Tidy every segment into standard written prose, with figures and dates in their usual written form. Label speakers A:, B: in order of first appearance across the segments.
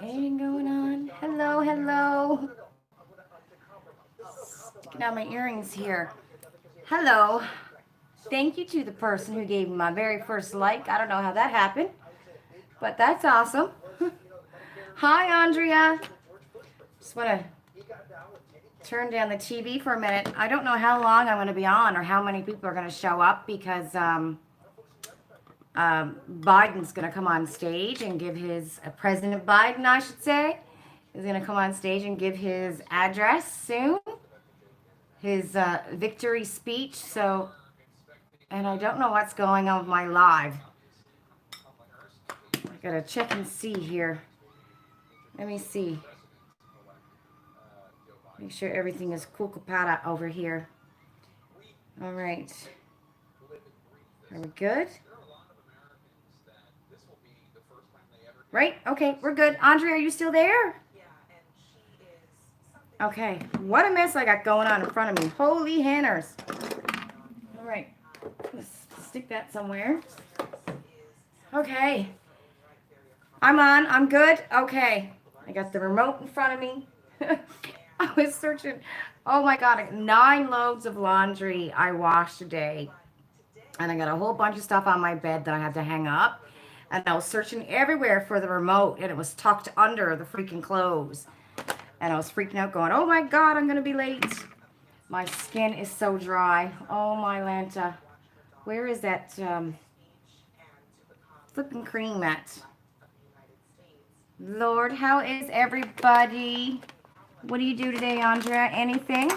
A: Anything going on? Hello, hello. Sticking out my earrings here. Hello. Thank you to the person who gave me my very first like. I don't know how that happened, but that's awesome. Hi, Andrea. Just want to turn down the TV for a minute. I don't know how long I'm going to be on or how many people are going to show up because Biden's going to come on stage and give his, President Biden, I should say, is going to come on stage and give his address soon, his victory speech. So, and I don't know what's going on with my live. I got to check and see here. Let me see. Make sure everything is kukupata over here. All right. Are we good? Right? Okay, we're good. Andre, are you still there? Okay. What a mess I got going on in front of me. Holy hanners. All right. Let's stick that somewhere. Okay. I'm on. I'm good. Okay. I got the remote in front of me. I was searching. Oh my God. 9 loads of laundry I washed today. And I got a whole bunch of stuff on my bed that I had to hang up. And I was searching everywhere for the remote, and it was tucked under the freaking clothes. And I was freaking out going, oh my God, I'm going to be late. My skin is so dry. Oh my Lanta. Where is that flipping cream at? Lord, how is everybody? What do you do today, Andrea? Anything?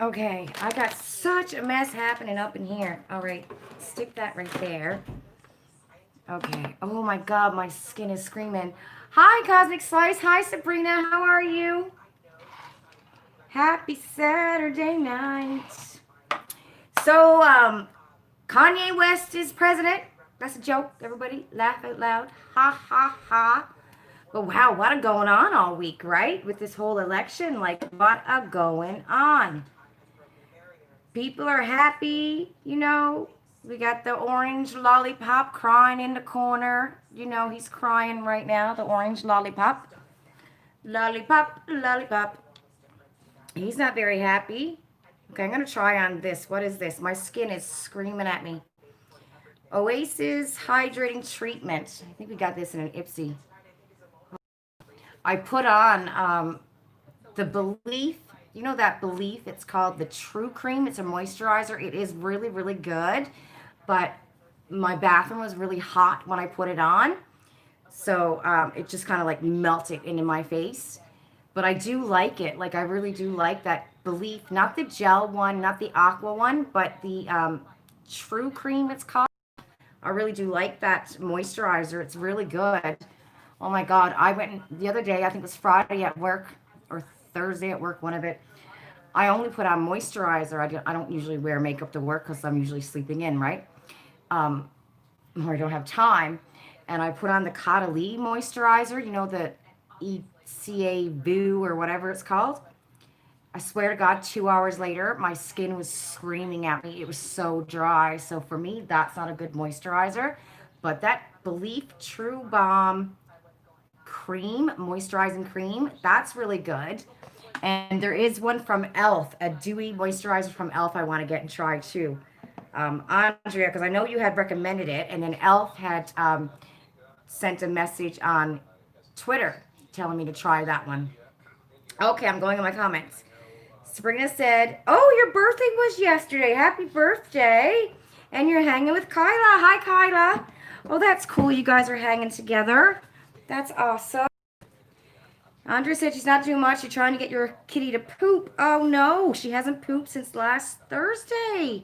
A: Okay, I got such a mess happening up in here. All right, stick that right there. Okay. Oh my God, my skin is screaming. Hi, Cosmic Slice. Hi, Sabrina. How are you? Happy Saturday night. So, Kanye West is president. That's a joke. Everybody laugh out loud. Ha, ha, ha. But wow, what a going on all week, right? With this whole election. Like, what a going on. People are happy, you know. We got the orange lollipop crying in the corner. You know, he's crying right now, the orange lollipop. Lollipop, lollipop. He's not very happy. Okay, I'm going to try on this. What is this? My skin is screaming at me. Oasis Hydrating Treatment. I think we got this in an Ipsy. I put on the Belief. You know that Belief? It's called the True Cream. It's a moisturizer. It is really, really good. But my bathroom was really hot when I put it on. So it just kind of like melted into my face. But I do like it. Like I really do like that Belief. Not the gel one, not the aqua one, but the True Cream it's called. I really do like that moisturizer. It's really good. Oh my God. I went the other day, I think it was Friday at work or Thursday at work, one of it. I only put on moisturizer. I don't usually wear makeup to work because I'm usually sleeping in, right? Or I don't have time. And I put on the Caudalie moisturizer, you know, the ECA Boo or whatever it's called. I swear to God, 2 hours later, my skin was screaming at me. It was so dry. So for me, that's not a good moisturizer. But that Belief True Balm cream, moisturizing cream, that's really good. And there is one from e.l.f., a dewy moisturizer from e.l.f. I want to get and try too. Andrea, because I know you had recommended it, and then e.l.f. had sent a message on Twitter telling me to try that one. Okay, I'm going in my comments. Sabrina said, oh, your birthday was yesterday. Happy birthday. And you're hanging with Kyla. Hi, Kyla. Oh, that's cool. You guys are hanging together. That's awesome. Andrea said she's not doing much. You're trying to get your kitty to poop. Oh, no. She hasn't pooped since last Thursday.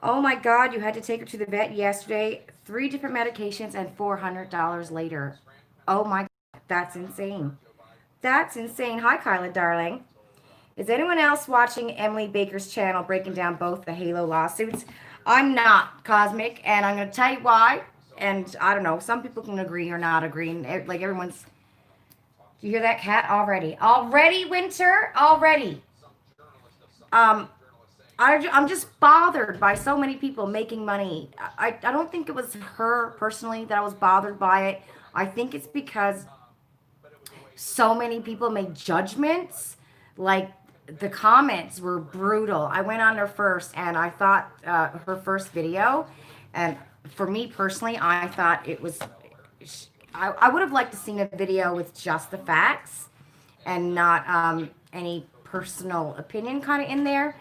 A: Oh, my God. You had to take her to the vet yesterday. 3 different medications and $400 later. Oh, my God. That's insane. That's insane. Hi, Kyla, darling. Is anyone else watching Emily Baker's channel breaking down both the Halo lawsuits? I'm not, Cosmic, and I'm going to tell you why. And I don't know. Some people can agree or not agree. Like everyone's... Do you hear that cat already? Already, Winter? Already. I'm just bothered by so many people making money. I don't think it was her personally that I was bothered by it. I think it's because so many people make judgments. Like the comments were brutal. I went on her first and I thought her first video, and for me personally, I thought it was. I would have liked to seen a video with just the facts and not any personal opinion kind of in there.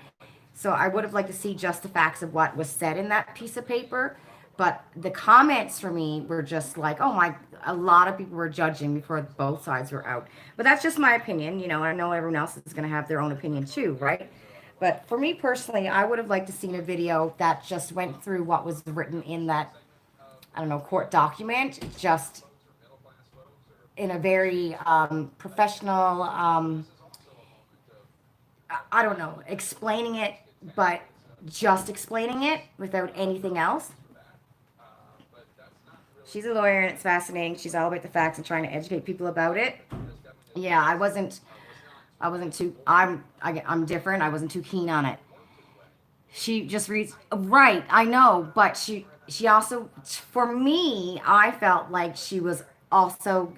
A: So I would have liked to see just the facts of what was said in that piece of paper. But the comments for me were just like, oh my, a lot of people were judging before both sides were out. But that's just my opinion. You know, I know everyone else is going to have their own opinion too, right? But for me personally, I would have liked to seen a video that just went through what was written in that, I don't know, court document, just in a very professional, I don't know, explaining it, but just explaining it without anything else. She's a lawyer and it's fascinating. She's all about the facts and trying to educate people about it. Yeah, I wasn't too I'm different. I wasn't too keen on it. She just reads right, I know, but she also for me, I felt like she was also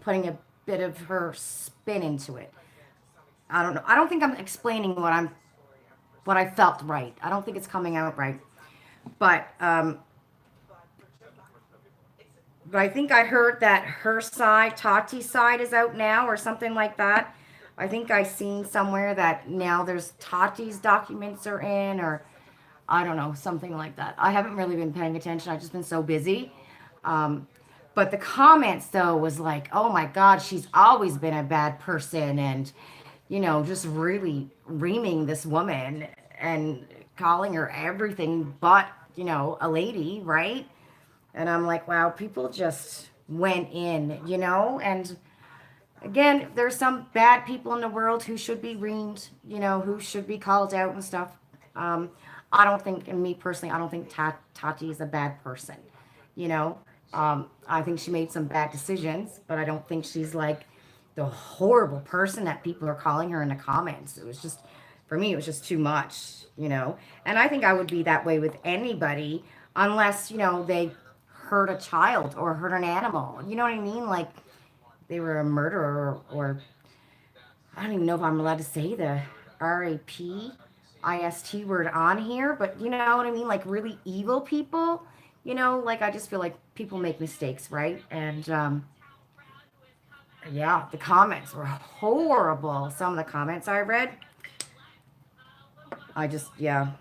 A: putting a bit of her spin into it. I don't know. I don't think I'm explaining what I felt right. I don't think it's coming out right. But but I think I heard that her side, Tati's side, is out now or something like that. I think I seen somewhere that now there's Tati's documents are in, or I don't know, something like that. I haven't really been paying attention. I've just been so busy. Um, but the comments though was like, oh my God, she's always been a bad person, and just really reaming this woman and calling her everything but a lady, right? And I'm like, wow, people just went in, and again, there's some bad people in the world who should be reamed, who should be called out and stuff. Um, I don't think, and me personally, I don't think Tati is a bad person, you know. I think she made some bad decisions, but I don't think she's like the horrible person that people are calling her in the comments. It was just, for me, it was just too much. And I think I would be that way with anybody unless, they hurt a child or hurt an animal. You know what I mean? Like they were a murderer, or I don't even know if I'm allowed to say the RAPIST word on here, but you know what I mean? Like really evil people, like I just feel like people make mistakes, right? And yeah, the comments were horrible. Some of the comments I read, yeah.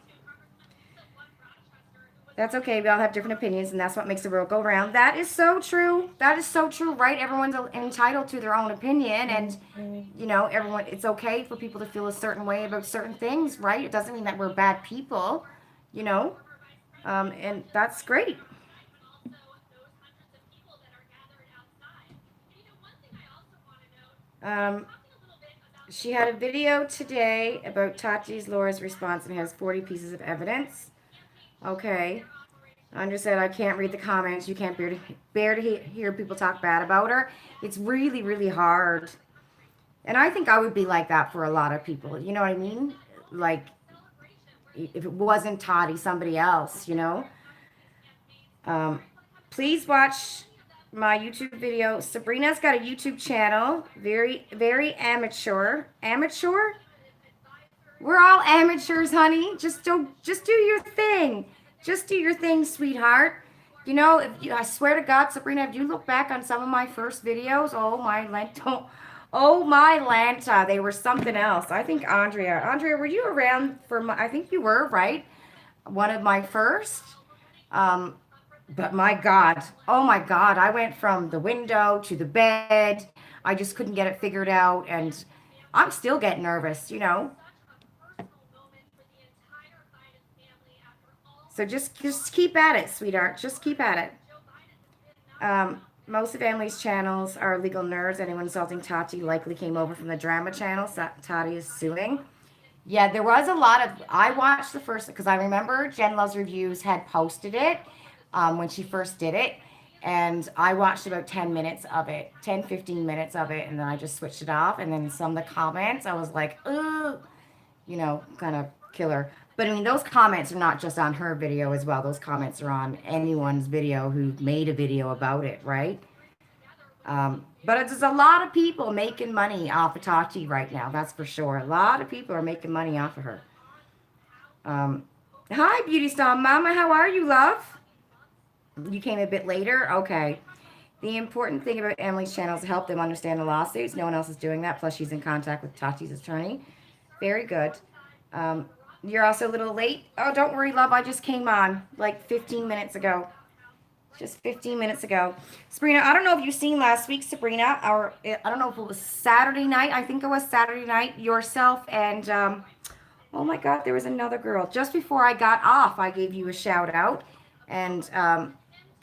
A: That's okay. We all have different opinions, and that's what makes the world go round. That is so true. That is so true, right? Everyone's entitled to their own opinion, and everyone. It's okay for people to feel a certain way about certain things, right? It doesn't mean that we're bad people, you know, and that's great. Um, she had a video today about Tati's Laura's response and has 40 pieces of evidence. Okay. Andrea said, I can't read the comments. You can't bear to hear people talk bad about her. It's really, really hard. And I think I would be like that for a lot of people. You know what I mean? Like, if it wasn't Toddy, somebody else. Um, Please watch my YouTube video. Sabrina's got a YouTube channel. Very, very amateur. Amateur? We're all amateurs, honey. Just do your thing. Just do your thing, sweetheart. I swear to God, Sabrina, if you look back on some of my first videos, oh my lento, oh my Lanta, they were something else. I think Andrea, were you around for I think you were, right? One of my first. Um, but my God, oh my God, I went from the window to the bed. I just couldn't get it figured out, and I'm still getting nervous. So just keep at it, sweetheart. Just keep at it. Most of Emily's channels are legal nerds. Anyone insulting Tati likely came over from the drama channel. Tati is suing. Yeah, there was a lot of. I watched the first because I remember Jen Loves Reviews had posted it when she first did it. And I watched about 10 minutes of it, 10, 15 minutes of it, and then I just switched it off. And then some of the comments, I was like, ugh, kind of killer. But I mean, those comments are not just on her video as well. Those comments are on anyone's video who made a video about it, right? But there's a lot of people making money off of Tati right now. That's for sure. A lot of people are making money off of her. Um, Hi, Beauty Star Mama. How are you, love? You came a bit later? Okay. The important thing about Emily's channel is to help them understand the lawsuits. No one else is doing that. Plus, she's in contact with Tati's attorney. Very good. Um, you're also a little late. Oh, don't worry, love. I just came on like 15 minutes ago. Just 15 minutes ago. Sabrina, I don't know if you've seen last week, Sabrina, or I don't know if it was Saturday night. I think it was Saturday night. Yourself and, oh my God, there was another girl. Just before I got off, I gave you a shout out and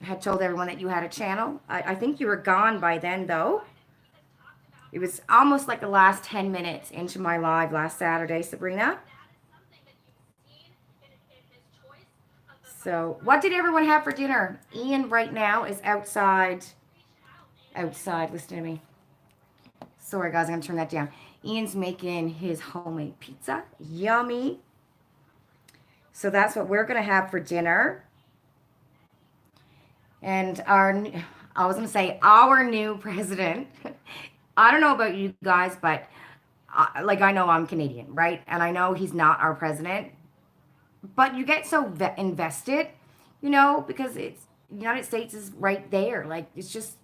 A: had told everyone that you had a channel. I think you were gone by then, though. It was almost like the last 10 minutes into my live last Saturday, Sabrina. So, what did everyone have for dinner? Ian right now is outside. Outside, listen to me. Sorry, guys, I'm going to turn that down. Ian's making his homemade pizza. Yummy. So, that's what we're going to have for dinner. And I was going to say, our new president. I don't know about you guys, but like I know I'm Canadian, right? And I know he's not our president. But you get so invested, you know, because it's United States is right there. Like, it's just,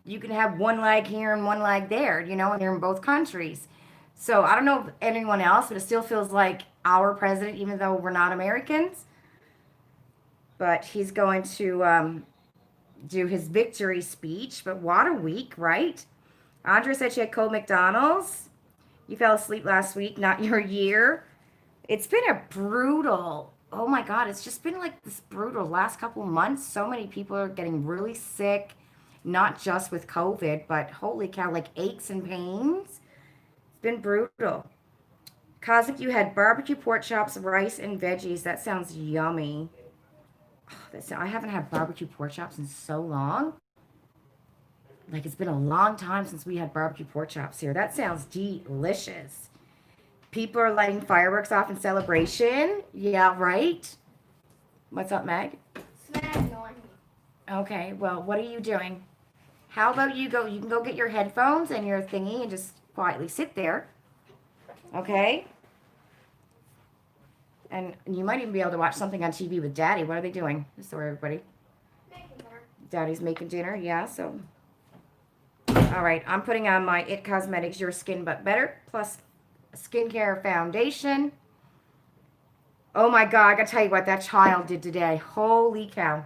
A: you can have one leg here and one leg there, you know, and you're in both countries. So I don't know if anyone else, but it still feels like our president, even though we're not Americans. But he's going to do his victory speech. But what a week, right? Andrea said she had cold McDonald's. You fell asleep last week, not your year. It's been a brutal, oh my God, it's just been like this brutal last couple months. So many people are getting really sick, not just with COVID, but holy cow, like aches and pains. It's been brutal. Cosmic, you had barbecue pork chops, rice, and veggies. That sounds yummy. Oh, I haven't had barbecue pork chops in so long. Like, it's been a long time since we had barbecue pork chops here. That sounds delicious. People are lighting fireworks off in celebration. Yeah, right? What's up, Meg? Okay, well, what are you doing? How about you can go get your headphones and your thingy and just quietly sit there. Okay? And you might even be able to watch something on TV with Daddy. What are they doing? Sorry, everybody. Making dinner. Daddy's making dinner, yeah, so. All right, I'm putting on my It Cosmetics Your Skin But Better Plus skincare foundation. Oh my God, I gotta tell you what that child did today. Holy cow.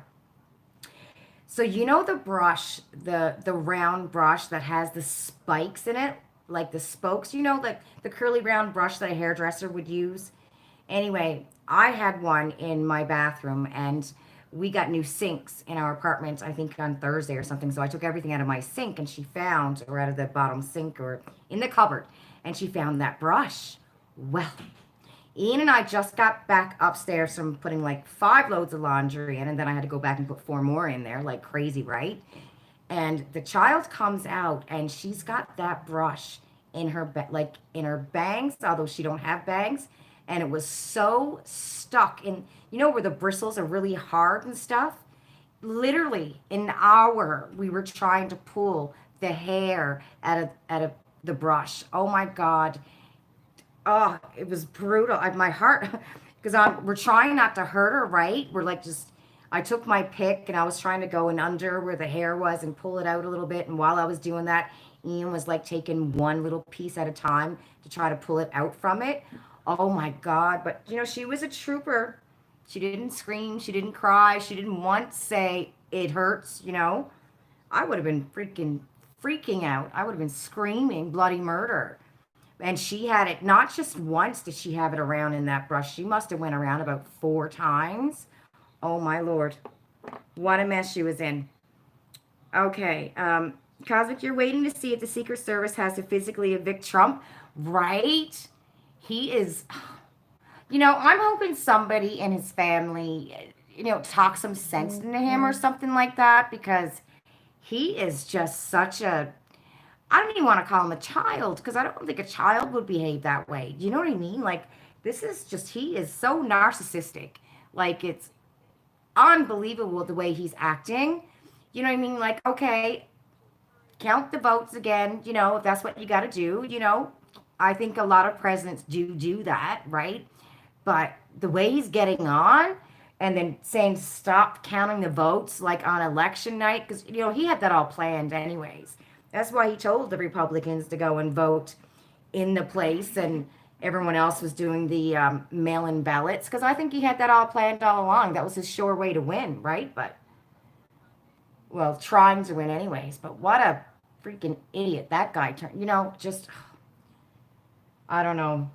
A: So you know the brush, the round brush that has the spikes in it, like the spokes, you know, like the curly round brush that a hairdresser would use. Anyway, I had one in my bathroom and we got new sinks in our apartment, I think on Thursday or something. So I took everything out of my sink and she found, or out of the bottom sink or in the cupboard, and she found that brush. Well, Ian and I just got back upstairs from putting like 5 loads of laundry in, and then I had to go back and put 4 more in there, like crazy, right? And the child comes out and she's got that brush in her like in her bangs, although she don't have bangs, and it was so stuck in, you know, where the bristles are really hard and stuff. Literally an hour we were trying to pull the hair out of the brush. Oh my God. Oh, it was brutal. My heart, because we're trying not to hurt her, right? We're like I took my pick and I was trying to go in under where the hair was and pull it out a little bit. And while I was doing that, Ian was like taking one little piece at a time to try to pull it out from it. Oh my God. But you know, she was a trooper. She didn't scream. She didn't cry. She didn't once say it hurts, you know. I would have been freaking out. I would have been screaming bloody murder. And she had it, not just once did she have it around in that brush. She must have went around about 4 times. Oh my Lord. What a mess she was in. Okay. Cosmic, you're waiting to see if the Secret Service has to physically evict Trump. Right? He is, you know, I'm hoping somebody in his family, you know, talk some sense into him or something like that, because he is just such a, I don't even want to call him a child, because I don't think a child would behave that way. You know what I mean? Like, This is just, he is so narcissistic. Like, it's unbelievable the way he's acting. You know what I mean? Like, okay, count the votes again, if that's what you got to do. I think a lot of presidents do that, right? But the way he's getting on and then saying stop counting the votes like on election night, because, he had that all planned anyways. That's why he told the Republicans to go and vote in the place, and everyone else was doing the mail-in ballots, because I think he had that all planned all along. That was his sure way to win, right? But, well, trying to win anyways. But what a freaking idiot that guy turned. Just, I don't know.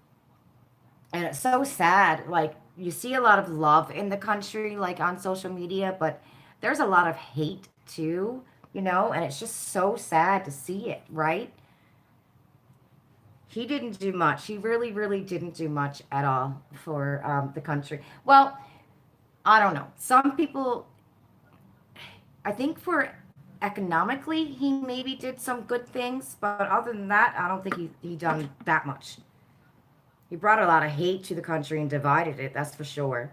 A: And it's so sad. Like, you see a lot of love in the country, like on social media, but there's a lot of hate too, and it's just so sad to see it, right? He didn't do much. He really, really didn't do much at all for the country. Well, I don't know. Some people, I think for economically, he maybe did some good things, but other than that, I don't think he done that much. He brought a lot of hate to the country and divided it, that's for sure.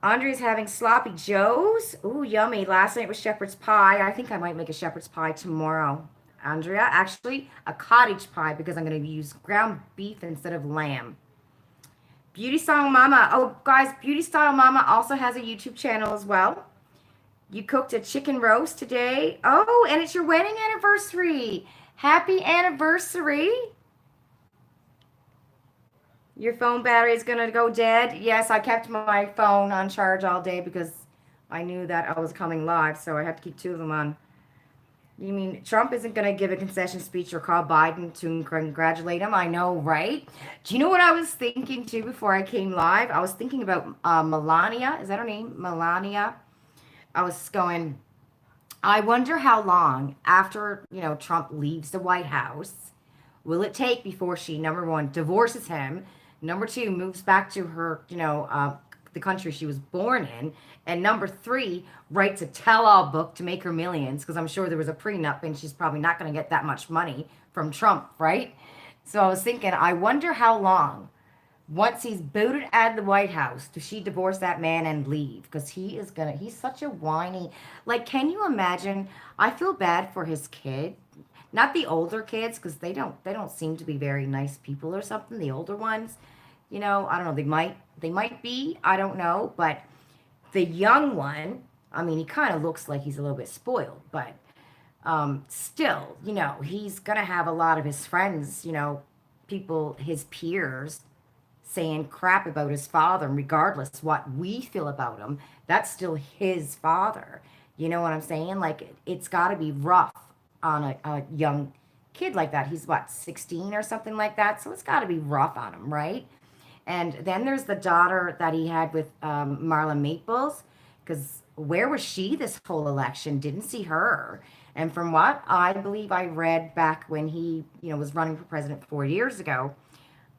A: Andrea's having sloppy joes. Ooh, yummy. Last night was shepherd's pie. I think I might make a shepherd's pie tomorrow. Andrea, actually, a cottage pie because I'm going to use ground beef instead of lamb. Beauty Style Mama. Oh, guys, Beauty Style Mama also has a YouTube channel as well. You cooked a chicken roast today. Oh, and it's your wedding anniversary. Happy anniversary. Your phone battery is going to go dead. Yes, I kept my phone on charge all day because I knew that I was coming live, so I had to keep two of them on. You mean Trump isn't going to give a concession speech or call Biden to congratulate him? I know, right? Do you know what I was thinking too before I came live? I was thinking about Melania. Is that her name? Melania. I was going, I wonder how long after, Trump leaves the White House will it take before she, number one, divorces him, number two, moves back to her, the country she was born in, and number three, writes a tell-all book to make her millions, because I'm sure there was a prenup and she's probably not going to get that much money from Trump, right? So I was thinking, I wonder how long, once he's booted out of the White House, does she divorce that man and leave? Because he's such a whiny, like, can you imagine? I feel bad for his kid. Not the older kids, because they don't seem to be very nice people or something. The older ones, I don't know. They might be. I don't know. But the young one, I mean, he kind of looks like he's a little bit spoiled, but still, he's gonna have a lot of his friends, people, his peers, saying crap about his father, and regardless what we feel about him, that's still his father. You know what I'm saying? Like, it's got to be rough on a young kid like that. He's what, 16 or something like that? So it's got to be rough on him, right? And then there's the daughter that he had with Marla Maples, because where was she this whole election? Didn't see her. And from what I believe I read back when he, was running for president 4 years ago,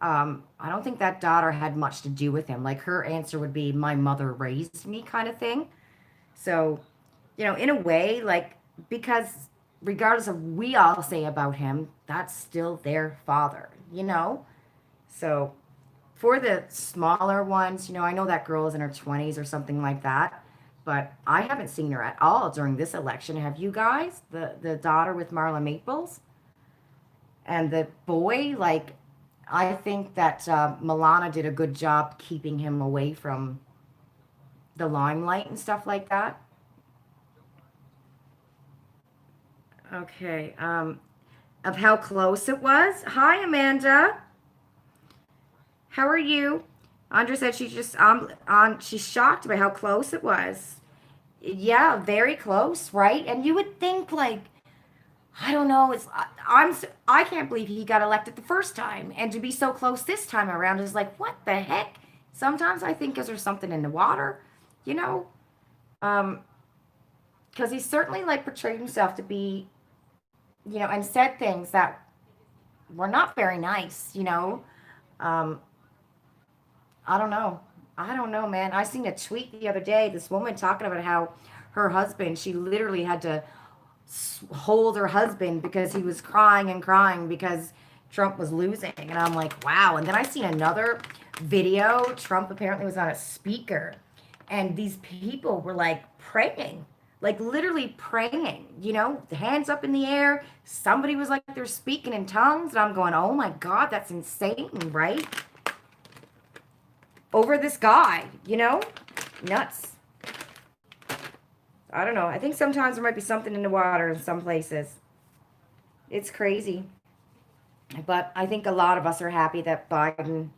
A: I don't think that daughter had much to do with him. Like, her answer would be, my mother raised me, kind of thing. So, in a way, like, because regardless of what we all say about him, that's still their father. So for the smaller ones, I know that girl is in her 20s or something like that, but I haven't seen her at all during this election. Have you guys? The daughter with Marla Maples? And the boy, like, I think that Milana did a good job keeping him away from the limelight and stuff like that. Okay. Of how close it was. Hi, Amanda. How are you? Andrea said she's just she's shocked by how close it was. Yeah, very close, right? And you would think, like, I don't know, I can't believe he got elected the first time, and to be so close this time around is like, what the heck? Sometimes I think, is there something in the water, you know? Um, because he certainly, like, portrayed himself to be, and said things that were not very nice. Um, I don't know. I don't know, man. I seen a tweet the other day, this woman talking about how her husband, she literally had to hold her husband because he was crying and crying because Trump was losing. And I'm like, wow. And then I seen another video. Trump apparently was on a speaker. And these people were like praying, like literally praying, the hands up in the air. Somebody was like, they're speaking in tongues. And I'm going, oh my God, that's insane, right? Over this guy, nuts. I don't know. I think sometimes there might be something in the water in some places. It's crazy. But I think a lot of us are happy that Biden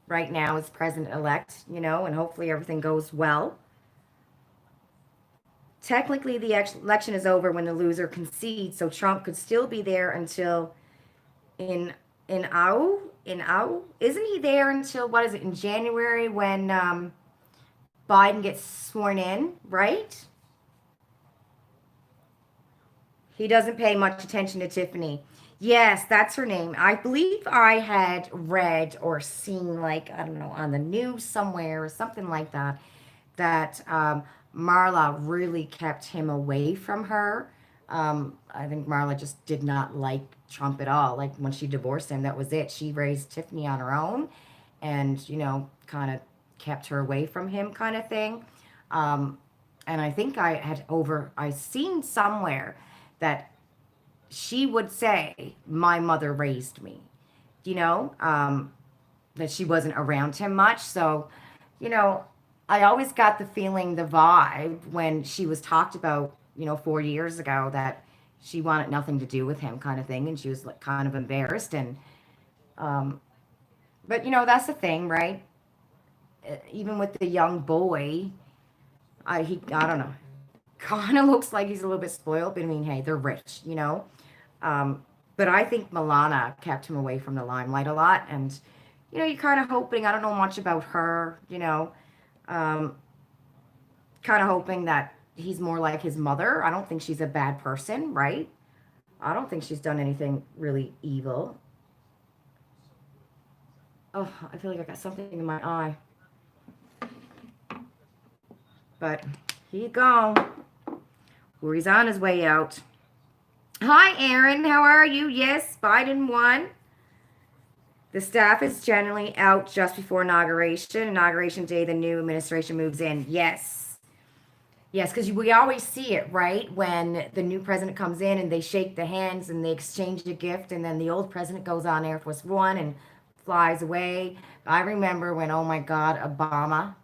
A: right now is president-elect, and hopefully everything goes well. Technically, the election is over when the loser concedes, so Trump could still be there until in isn't he there until, what is it, in January when Biden gets sworn in, right? He doesn't pay much attention to Tiffany. Yes, that's her name. I believe I had read or seen, like, I don't know, on the news somewhere or something like that, that Marla really kept him away from her. I think Marla just did not like Trump at all. Like, when she divorced him, that was it. She raised Tiffany on her own and, kind of kept her away from him, kind of thing. And I think I seen somewhere that she would say, my mother raised me, that she wasn't around him much. So, I always got the feeling, the vibe when she was talked about, 4 years ago, that she wanted nothing to do with him, kind of thing. And she was like kind of embarrassed. And, but that's the thing, right? Even with the young boy, I don't know, kind of looks like he's a little bit spoiled, but I mean, hey, they're rich, but I think Milana kept him away from the limelight a lot, and you're kind of hoping, I don't know much about her, kind of hoping that he's more like his mother. I don't think she's a bad person, right? I don't think she's done anything really evil. Oh, I feel like I got something in my eye. But he gone. Or he's on his way out. Hi, Aaron. How are you? Yes, Biden won. The staff is generally out just before inauguration. Inauguration day, the new administration moves in. Yes. Yes, because we always see it, right? When the new president comes in and they shake the hands and they exchange a gift, and then the old president goes on Air Force One and flies away. I remember when, oh my God, Obama,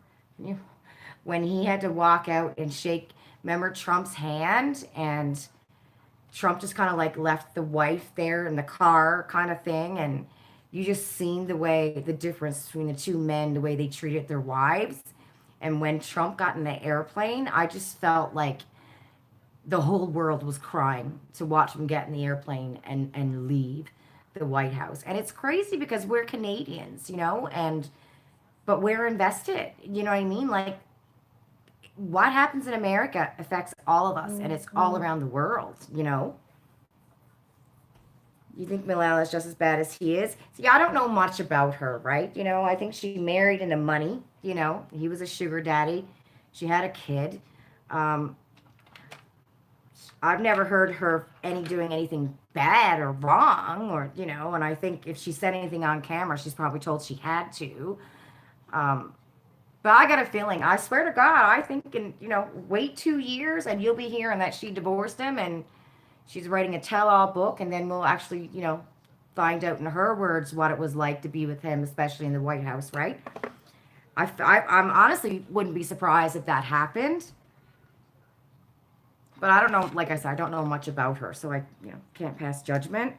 A: when he had to walk out and shake, remember Trump's hand, and Trump just kind of like left the wife there in the car, kind of thing. And you just seen the difference between the two men, the way they treated their wives. And when Trump got in the airplane, I just felt like the whole world was crying to watch him get in the airplane and leave the White House. And it's crazy because we're Canadians, but we're invested, you know what I mean? Like, what happens in America affects all of us, and it's all around the world, You think Milana is just as bad as he is? See, I don't know much about her, right? I think she married into money, He was a sugar daddy. She had a kid. I've never heard her doing anything bad or wrong, or, and I think if she said anything on camera, she's probably told she had to. But I got a feeling, I swear to God, I think wait 2 years and you'll be hearing that she divorced him and she's writing a tell-all book, and then we'll actually, find out in her words what it was like to be with him, especially in the White House, right? I'm honestly wouldn't be surprised if that happened. But I don't know, like I said, I don't know much about her, so I, can't pass judgment.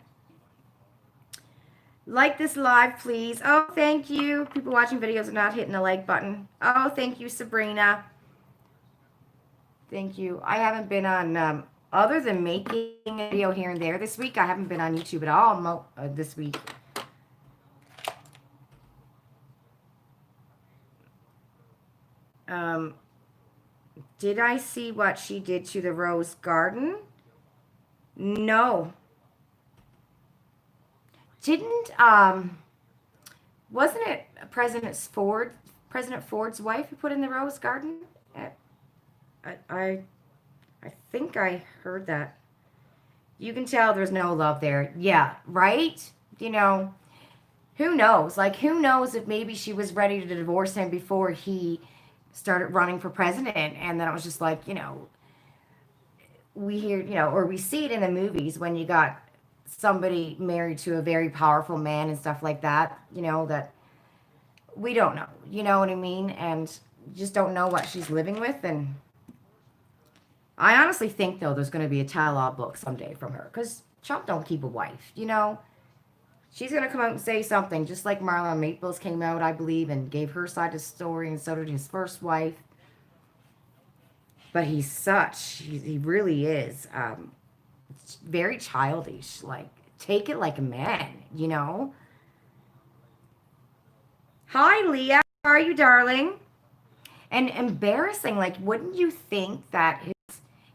A: Like this live, please. Oh, thank you. People watching videos are not hitting the like button. Oh, thank you, Sabrina. Thank you. I haven't been on, other than making a video here and there this week, I haven't been on YouTube at all this week. Did I see what she did to the rose garden? No. Didn't, wasn't it President Ford's wife who put in the rose garden? I think I heard that. You can tell there's no love there. Yeah, right? you know, who knows? Like, who knows if maybe she was ready to divorce him before he started running for president. And then it was just like, we hear, or we see it in the movies when you got somebody married to a very powerful man and stuff like that, that we don't know. You know what I mean? And just don't know what she's living with. And I honestly think, though, there's going to be a tell-all book someday from her because Trump don't keep a wife. She's going to come out and say something, just like Marlon Maples came out, I believe, and gave her side of the story, and so did his first wife. But he really is very childish. Like, take it like a man. Hi, Leah. How are you, darling? And embarrassing. Like, wouldn't you think that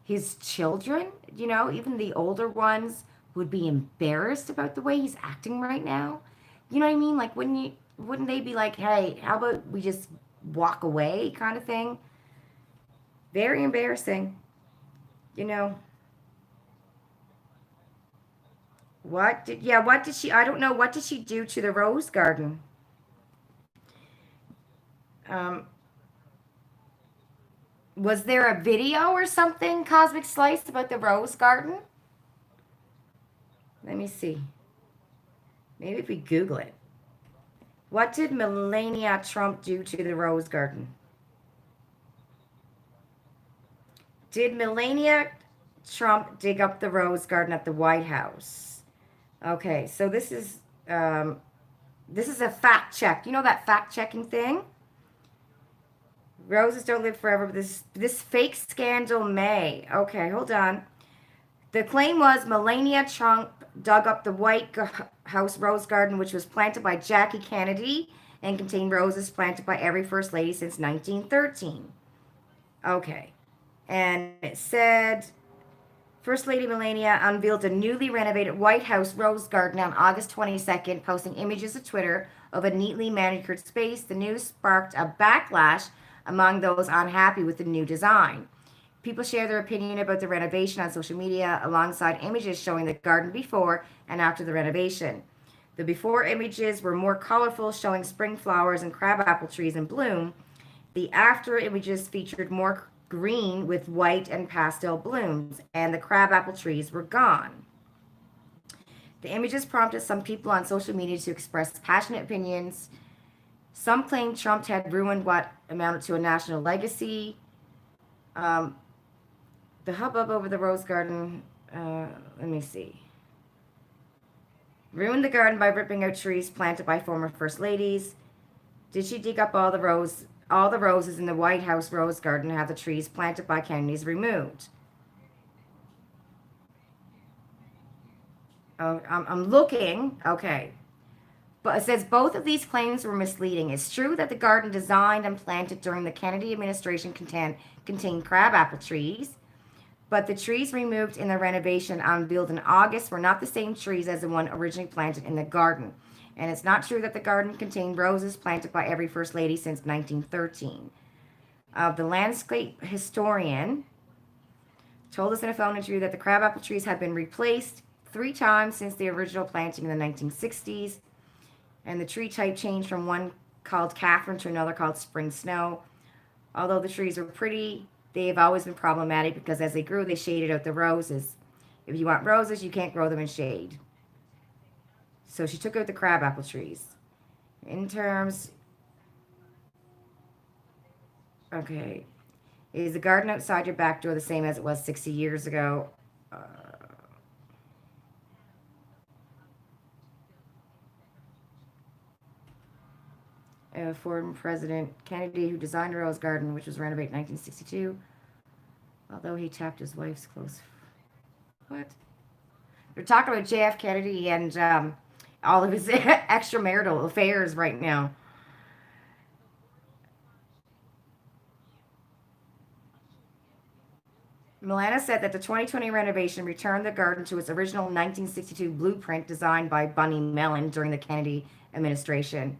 A: his children, even the older ones, would be embarrassed about the way he's acting right now? You know what I mean? Like, wouldn't they be like, hey, how about we just walk away kind of thing? Very embarrassing. You know. What did she, I don't know, what did she do to the rose garden? Um, was there a video or something, Cosmic Slice, about the rose garden? Let me see. Maybe if we Google it. What did Melania Trump do to the rose garden? Did Melania Trump dig up the rose garden at the White House? Okay, so this is a fact check. You know that fact checking thing? Roses don't live forever. But this fake scandal may. Okay, hold on. The claim was Melania Trump dug up the White House rose garden, which was planted by Jackie Kennedy and contained roses planted by every first lady since 1913. Okay. And it said First Lady Melania unveiled a newly renovated White House rose garden on August 22nd, posting images to Twitter of a neatly manicured space. The news sparked a backlash among those unhappy with the new design. People share their opinion about the renovation on social media alongside images showing the garden before and after the renovation. The before images were more colorful, showing spring flowers and crabapple trees in bloom. The after images featured more green with white and pastel blooms, and the crabapple trees were gone. The images prompted some people on social media to express passionate opinions. Some claimed Trump had ruined what amounted to a national legacy. Um, the hubbub over the rose garden, let me see. Ruined the garden by ripping out trees planted by former first ladies. Did she dig up all the roses in the White House rose garden and have the trees planted by Kennedys removed? Oh, I'm looking. Okay. But it says both of these claims were misleading. It's true that the garden designed and planted during the Kennedy administration contained crabapple trees, but the trees removed in the renovation unveiled in August were not the same trees as the one originally planted in the garden. And it's not true that the garden contained roses planted by every First Lady since 1913. The landscape historian told us in a phone interview that the crabapple trees have been replaced 3 times since the original planting in the 1960s, and the tree type changed from one called Catherine to another called Spring Snow. Although the trees are pretty, they have always been problematic because as they grew, they shaded out the roses. If you want roses, you can't grow them in shade. So she took out the crabapple trees. In terms, okay, is the garden outside your back door the same as it was 60 years ago? Former President Kennedy, who designed a rose garden, which was renovated in 1962, although he tapped his wife's close. What? They're talking about JF Kennedy and all of his extramarital affairs right now. Milana said that the 2020 renovation returned the garden to its original 1962 blueprint designed by Bunny Mellon during the Kennedy administration.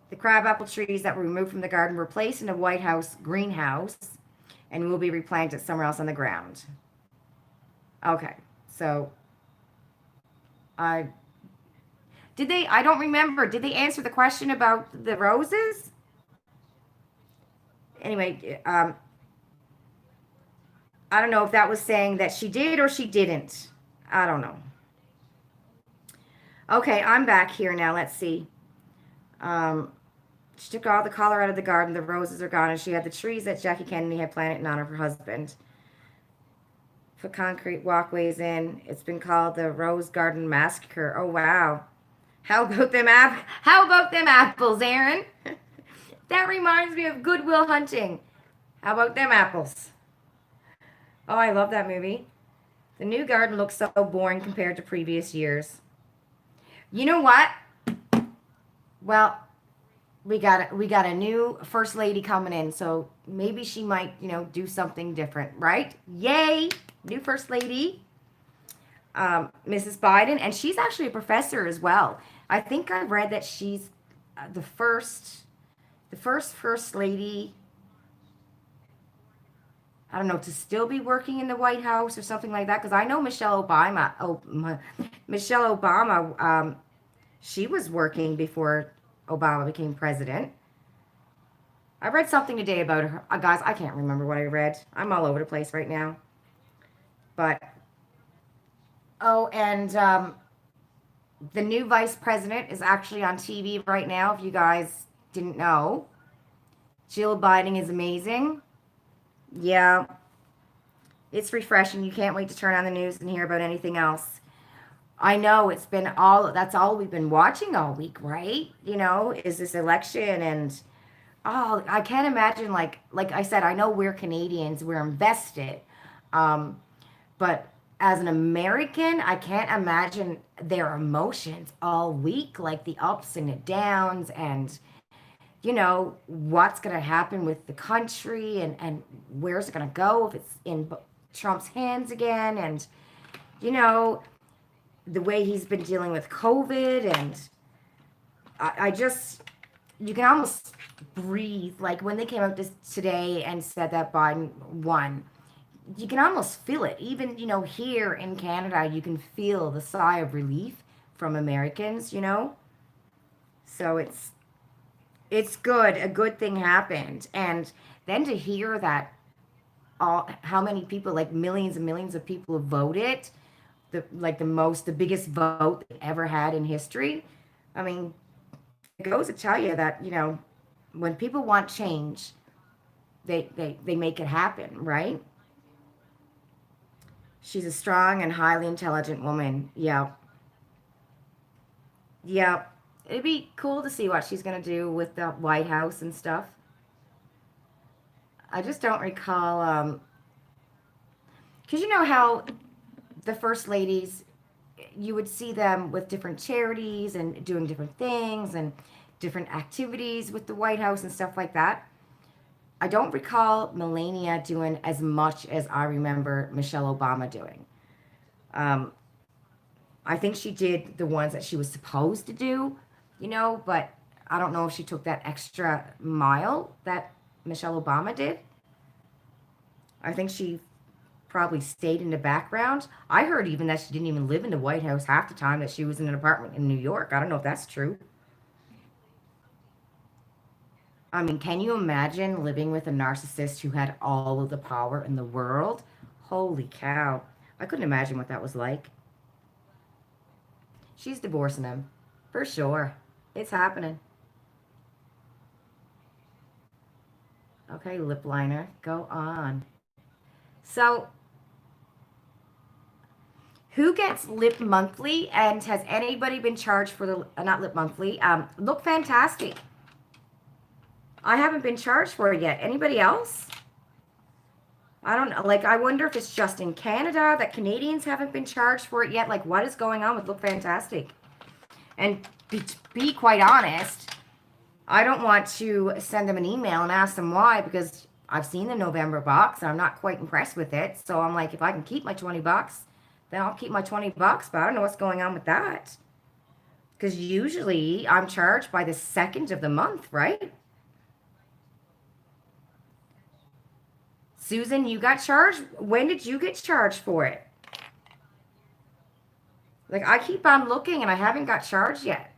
A: The crabapple trees that were removed from the garden were placed in a White House greenhouse. and will be replanted somewhere else on the ground. Okay, so I did they? I don't remember. Did they answer the question about the roses? Anyway, I don't know if that was saying that she did or she didn't. I don't know. Okay, I'm back here now. Let's see. Um, she took all the color out of the garden. The roses are gone, and she had the trees that Jackie Kennedy had planted in honor of her husband. Put concrete walkways in. It's been called the Rose Garden Massacre. Oh wow! How about them apples, Aaron? That reminds me of Goodwill Hunting. How about them apples? Oh, I love that movie. The new garden looks so boring compared to previous years. You know what? Well, we got a new first lady coming in, so maybe she might, do something different, right? Yay, new first lady, Mrs. Biden, and she's actually a professor as well. I think I read that she's the first lady. I don't know, to still be working in the White House or something like that, because I know Michelle Obama, she was working before Obama became president. I read something today about her. Guys, I can't remember what I read. I'm all over the place right now. But, oh, and the new vice president is actually on TV right now, if you guys didn't know. Jill Biden is amazing. Yeah, it's refreshing. You can't wait to turn on the news and hear about anything else. I know that's all we've been watching all week, right? Is this election and oh, I can't imagine like I said, I know we're Canadians, we're invested. Um, but as an American, I can't imagine their emotions all week, like the ups and the downs and what's going to happen with the country and where's it going to go if it's in Trump's hands again and you know the way he's been dealing with COVID and I just you can almost breathe like when they came out today and said that Biden won. You can almost feel it. Even here in Canada, you can feel the sigh of relief from Americans. So it's good. A good thing happened, and then to hear that how many people, like millions and millions of people, voted the biggest vote they ever had in history. I mean, it goes to tell you that when people want change, they make it happen, right? She's a strong and highly intelligent woman. Yeah, yeah. It'd be cool to see what she's gonna do with the White House and stuff. I just don't recall, because you know how the first ladies, you would see them with different charities and doing different things and different activities with the White House and stuff like that. I don't recall Melania doing as much as I remember Michelle Obama doing. Um, I think she did the ones that she was supposed to do, but I don't know if she took that extra mile that Michelle Obama did. I think she probably stayed in the background. I heard even that she didn't even live in the White House half the time, that she was in an apartment in New York. I don't know if that's true. I mean, can you imagine living with a narcissist who had all of the power in the world? Holy cow. I couldn't imagine what that was like. She's divorcing him. For sure. It's happening. Okay, lip liner. Go on. So, who gets lip monthly and has anybody been charged for the, not lip monthly, look fantastic. I haven't been charged for it yet. Anybody else? I don't know. Like, I wonder if it's just in Canada that Canadians haven't been charged for it yet. Like, what is going on with Look Fantastic? And be quite honest, I don't want to send them an email and ask them why, because I've seen the November box and I'm not quite impressed with it. So I'm like, if I can keep my 20 bucks, then I'll keep my 20 bucks. But I don't know what's going on with that. Because usually I'm charged by the second of the month, right? Susan, you got charged? When did you get charged for it? Like, I keep on looking and I haven't got charged yet.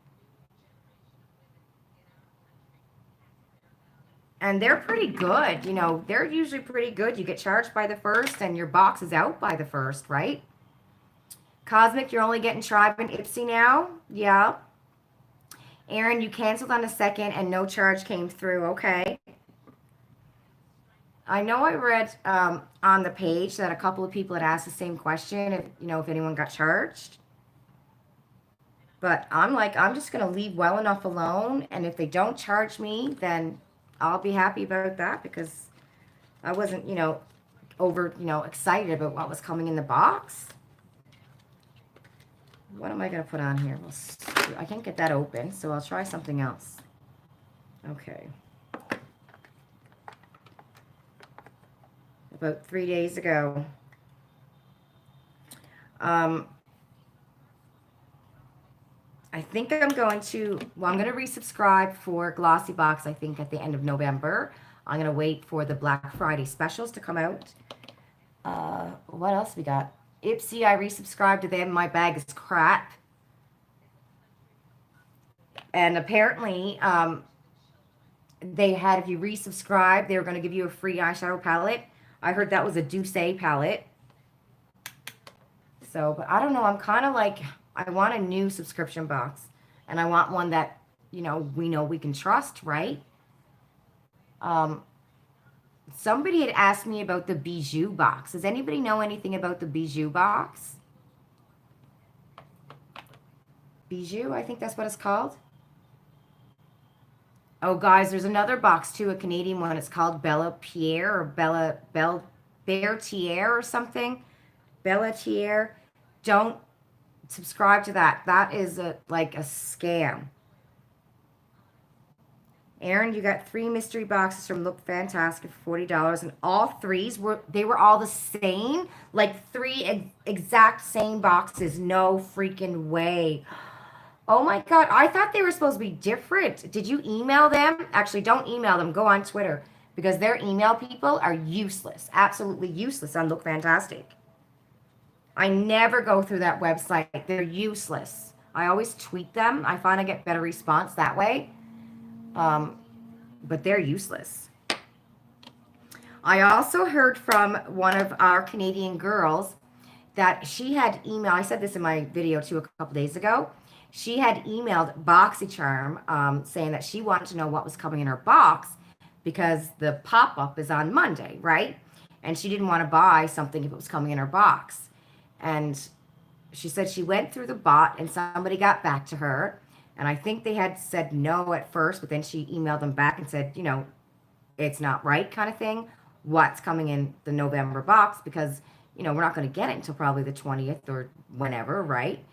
A: And they're pretty good. You know, they're usually pretty good. You get charged by the first and your box is out by the first, right? Cosmic, you're only getting Tribe and Ipsy now? Yeah. Aaron, you canceled on the second and no charge came through. Okay. I know I read on the page that a couple of people had asked the same question, if, you know, if anyone got charged. But I'm like, I'm just going to leave well enough alone. And if they don't charge me, then I'll be happy about that because I wasn't, you know, excited about what was coming in the box. What am I going to put on here? Well, I can't get that open, so I'll try something else. Okay. About 3 days ago, I think I'm going to, well, I'm going to resubscribe for Glossy Box, I think, at the end of November. I'm going to wait for the Black Friday specials to come out. What else we got? Ipsy, I resubscribed to them. My bag is crap. And apparently, they had, if you resubscribe, they were going to give you a free eyeshadow palette. I heard that was a Douce palette. So, but I don't know. I'm kind of like, I want a new subscription box. And I want one that, you know we can trust, right? Somebody had asked me about the Bijou box. Does anybody know anything about the Bijou box? Bijou, I think that's what it's called. Oh, guys, there's another box too, a Canadian one. It's called Bella Pierre or Bertier or something. Bella Tier. Don't subscribe to that. That is like a scam. Aaron, you got 3 mystery boxes from Look Fantastic for $40, and all threes were all the same, like 3 exact same boxes. No freaking way. Oh my God, I thought they were supposed to be different. Did you email them? Actually, don't email them. Go on Twitter because their email people are useless, absolutely useless on Look Fantastic. I never go through that website. They're useless. I always tweet them. I find I get better response that way. But they're useless. I also heard from one of our Canadian girls that she had emailed, I said this in my video too a couple days ago, she had emailed BoxyCharm saying that she wanted to know what was coming in her box because the pop-up is on Monday, right? And she didn't want to buy something if it was coming in her box. And she said she went through the bot and somebody got back to her. And I think they had said no at first, but then she emailed them back and said, it's not right kind of thing. What's coming in the November box? Because, we're not going to get it until probably the 20th or whenever, right?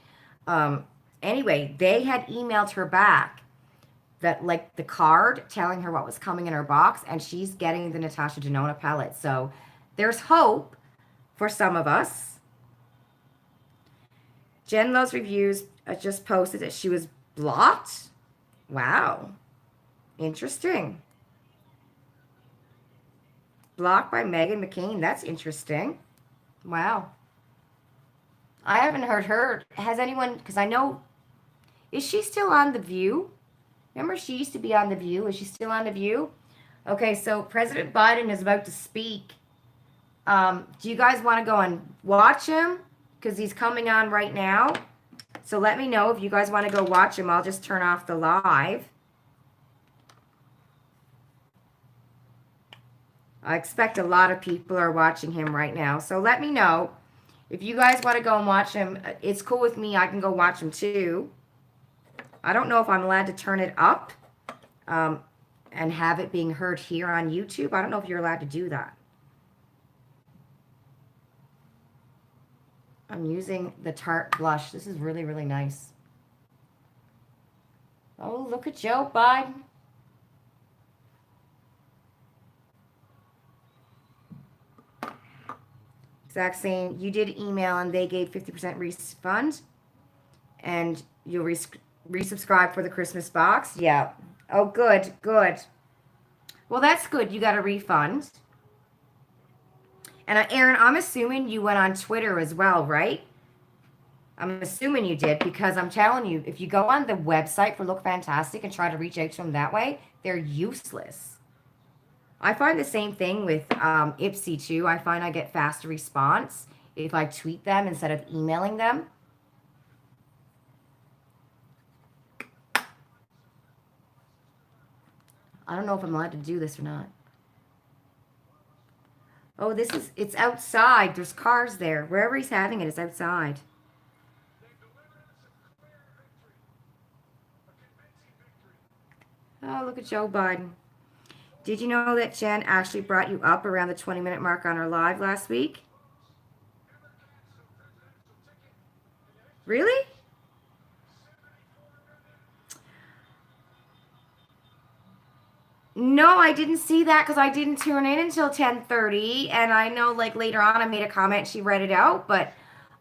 A: Anyway, they had emailed her back that, like, the card telling her what was coming in her box, and she's getting the Natasha Denona palette. So there's hope for some of us. Jen Loves Reviews just posted that she was blocked. Wow. Interesting. Blocked by Megan McCain. That's interesting. Wow. I haven't heard her. Has anyone, because I know, is she still on The View? Remember she used to be on The View. Is she still on The View? Okay, so President Biden is about to speak. Do you guys want to go and watch him? Because he's coming on right now. So let me know if you guys want to go watch him. I'll just turn off the live. I expect a lot of people are watching him right now. So let me know if you guys want to go and watch him. It's cool with me. I can go watch him too. I don't know if I'm allowed to turn it up and have it being heard here on YouTube. I don't know if you're allowed to do that. I'm using the Tarte blush. This is really, really nice. Oh, look at Joe Biden. Zach saying, you did email and they gave 50% refund. And you'll resubscribe for the Christmas box. Yeah. Oh, good, good. Well, that's good. You got a refund. And Aaron, I'm assuming you went on Twitter as well, right? I'm assuming you did because I'm telling you, if you go on the website for Look Fantastic and try to reach out to them that way, they're useless. I find the same thing with Ipsy too. I find I get faster response if I tweet them instead of emailing them. I don't know if I'm allowed to do this or not. Oh, it's outside. There's cars there. Wherever he's having it is outside. Oh, look at Joe Biden. Did you know that Jen actually brought you up around the 20-minute mark on her live last week? Really? No, I didn't see that because I didn't tune in until 10:30, and I know like later on I made a comment, she read it out, but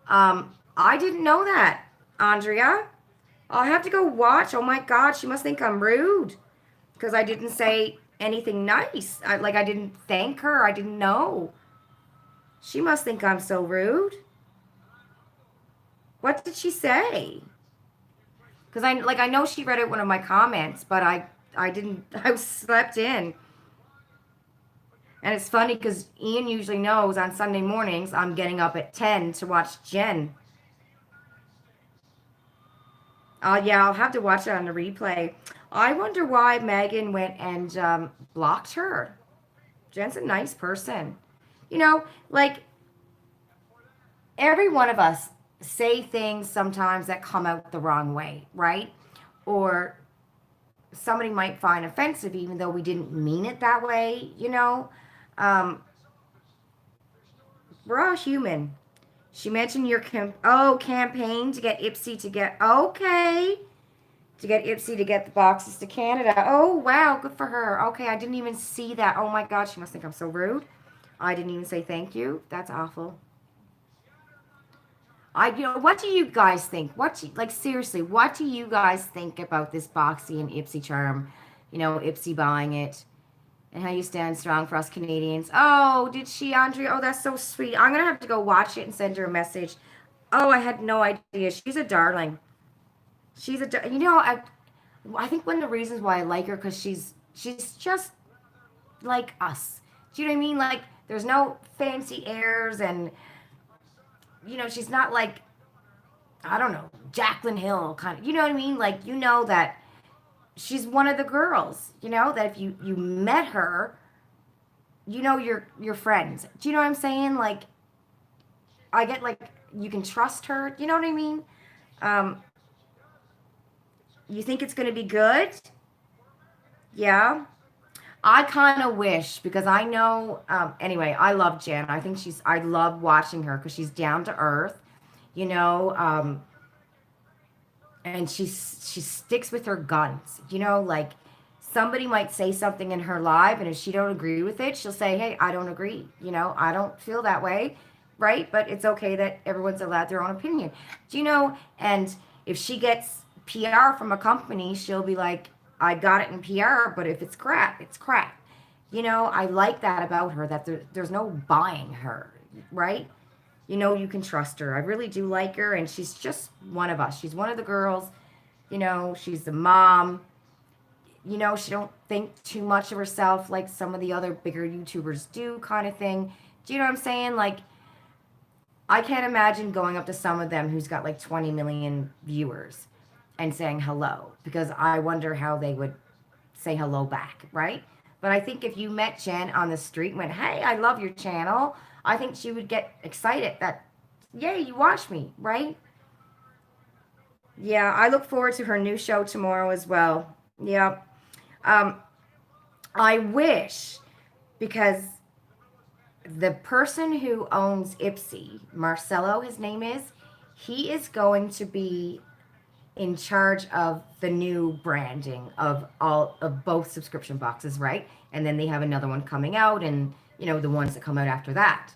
A: I didn't know that, Andrea. I'll have to go watch. Oh my God, she must think I'm rude because I didn't say anything nice. I didn't thank her. I didn't know. She must think I'm so rude. What did she say? Because I know she read it one of my comments, but I didn't. I slept in. And it's funny because Ian usually knows on Sunday mornings I'm getting up at 10 to watch Jen. Yeah, I'll have to watch it on the replay. I wonder why Megan went and blocked her. Jen's a nice person. You know, like every one of us say things sometimes that come out the wrong way, right? Or somebody might find offensive even though we didn't mean it that way, you know? Um, we're all human. She mentioned your campaign to get Ipsy to get okay. To get Ipsy to get the boxes to Canada. Oh wow, good for her. Okay, I didn't even see that. Oh my God, she must think I'm so rude. I didn't even say thank you. That's awful. What do you guys think? Like seriously, what do you guys think about this Boxy and Ipsy charm? Ipsy buying it, and how you stand strong for us Canadians. Oh, did she, Andrea? Oh, that's so sweet. I'm gonna have to go watch it and send her a message. Oh, I had no idea. She's a darling. I think one of the reasons why I like her because she's just like us. Do you know what I mean? Like, there's no fancy airs, and she's not like, I don't know, Jaclyn Hill kind of. You know what I mean? Like, that she's one of the girls. That if you met her, you're friends. Do you know what I'm saying? Like, I get like you can trust her. You know what I mean? Um, you think it's gonna be good? Yeah. I kind of wish because I know. Anyway, I love Jen. I love watching her because she's down to earth. You know, and she sticks with her guns. Like somebody might say something in her live, and if she don't agree with it, she'll say, "Hey, I don't agree. I don't feel that way." Right? But it's okay that everyone's allowed their own opinion. And if she gets PR from a company, she'll be like, I got it in PR, but if it's crap, it's crap. I like that about her, that there's no buying her, right? You can trust her. I really do like her, and she's just one of us. She's one of the girls. She's the mom. She don't think too much of herself like some of the other bigger YouTubers do, kind of thing. Do you know what I'm saying? Like, I can't imagine going up to some of them who's got like 20 million viewers and saying hello, because I wonder how they would say hello back, right? But I think if you met Jen on the street and went, hey, I love your channel, I think she would get excited that, yay, you watch me, right? Yeah, I look forward to her new show tomorrow as well. Yeah. Um, I wish, because the person who owns Ipsy, Marcelo, his name is, he is going to be in charge of the new branding of all of both subscription boxes, right? And then they have another one coming out, and the ones that come out after that.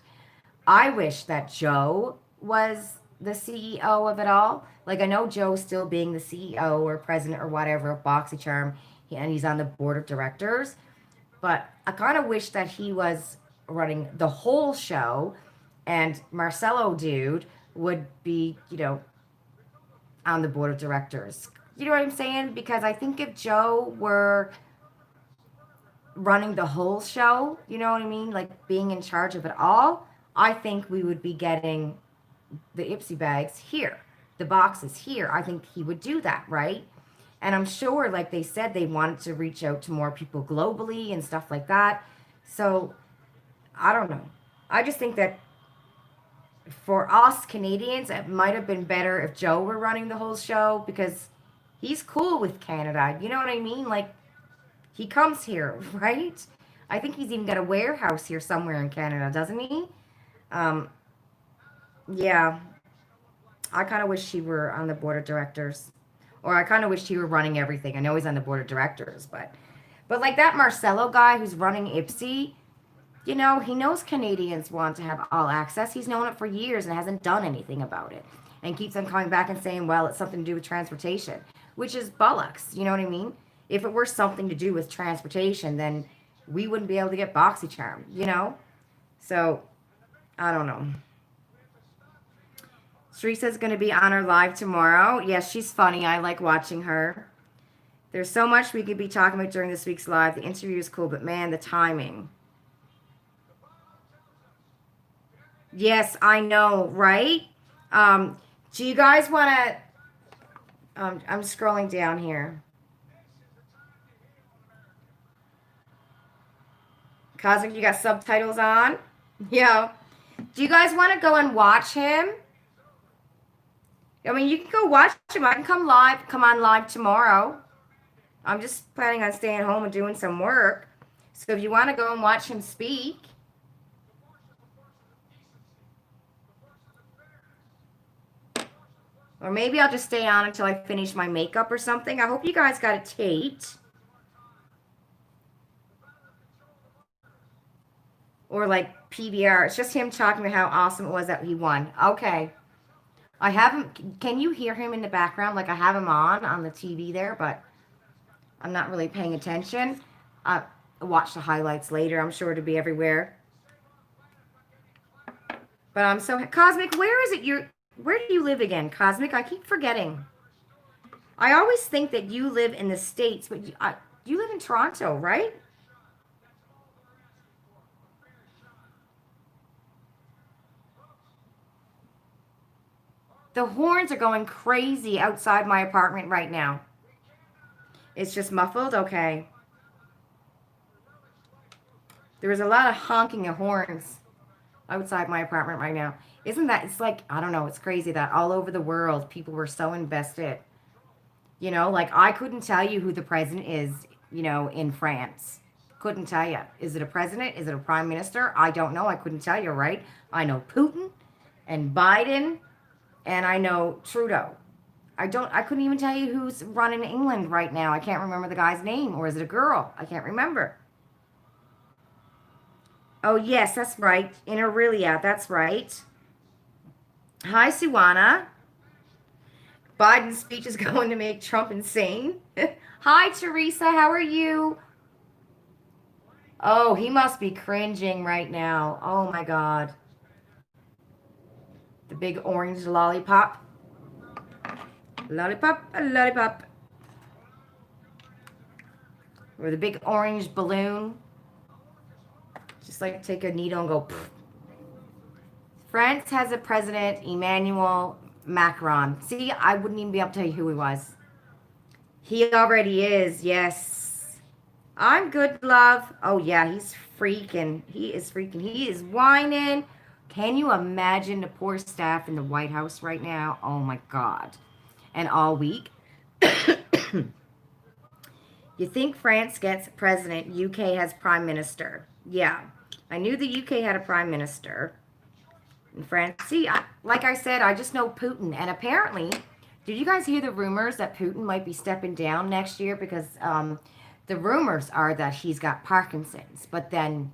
A: I wish that Joe was the CEO of it all. Like, I know Joe's still being the CEO or president or whatever of BoxyCharm, and he's on the board of directors. But I kind of wish that he was running the whole show, and Marcelo dude would be, on the board of directors. You know what I'm saying? Because I think if Joe were running the whole show, you know what I mean? Like being in charge of it all, I think we would be getting the Ipsy bags here, the boxes here. I think he would do that, right? And I'm sure, like they said, they wanted to reach out to more people globally and stuff like that. So I don't know. I just think that for us Canadians, it might have been better if Joe were running the whole show because he's cool with Canada. You know what I mean? Like, he comes here, right? I think he's even got a warehouse here somewhere in Canada, doesn't he? Um, yeah, I kind of wish he were on the board of directors. Or I kind of wish he were running everything. I know he's on the board of directors, but like that Marcelo guy who's running Ipsy, he knows Canadians want to have all access. He's known it for years and hasn't done anything about it. And keeps on coming back and saying, well, it's something to do with transportation, which is bollocks. You know what I mean? If it were something to do with transportation, then we wouldn't be able to get BoxyCharm. So, I don't know. Teresa's going to be on her live tomorrow. Yes, she's funny. I like watching her. There's so much we could be talking about during this week's live. The interview is cool, but man, the timing. Yes, I know, right? Do you guys want to... I'm scrolling down here. Cosmic, you got subtitles on? Yeah. Do you guys want to go and watch him? I mean, you can go watch him. I can come on live tomorrow. I'm just planning on staying home and doing some work. So if you want to go and watch him speak. Or maybe I'll just stay on until I finish my makeup or something. I hope you guys got it taped. Or like PBR. It's just him talking about how awesome it was that he won. Okay. I have him. Can you hear him in the background? Like I have him on the TV there, but I'm not really paying attention. I'll watch the highlights later. I'm sure to be everywhere. But I'm so... Cosmic, where is it? Where do you live again, Cosmic? I keep forgetting. I always think that you live in the States, but you live in Toronto, right? The horns are going crazy outside my apartment right now. It's just muffled? Okay. There was a lot of honking of horns outside my apartment right now. Isn't that, it's like, I don't know, it's crazy that all over the world, people were so invested. Like I couldn't tell you who the president is, in France. Couldn't tell you. Is it a president? Is it a prime minister? I don't know. I couldn't tell you, right? I know Putin and Biden and I know Trudeau. I couldn't even tell you who's running England right now. I can't remember the guy's name. Or is it a girl? I can't remember. Oh, yes, that's right. In Aurelia, that's right. Hi, Suwana. Biden's speech is going to make Trump insane. Hi, Teresa. How are you? Oh, he must be cringing right now. Oh, my God. The big orange lollipop. Lollipop, a lollipop. Or the big orange balloon. Just like take a needle and go. Pfft. France has a president, Emmanuel Macron. See, I wouldn't even be able to tell you who he was. He already is, yes. I'm good, love. Oh, yeah, he's freaking. He is freaking. He is whining. Can you imagine the poor staff in the White House right now? Oh, my God. And all week. You think France gets president, UK has prime minister. Yeah, I knew the UK had a prime minister. In France, see, like I said, I just know Putin. And apparently, did you guys hear the rumors that Putin might be stepping down next year? Because the rumors are that he's got Parkinson's. But then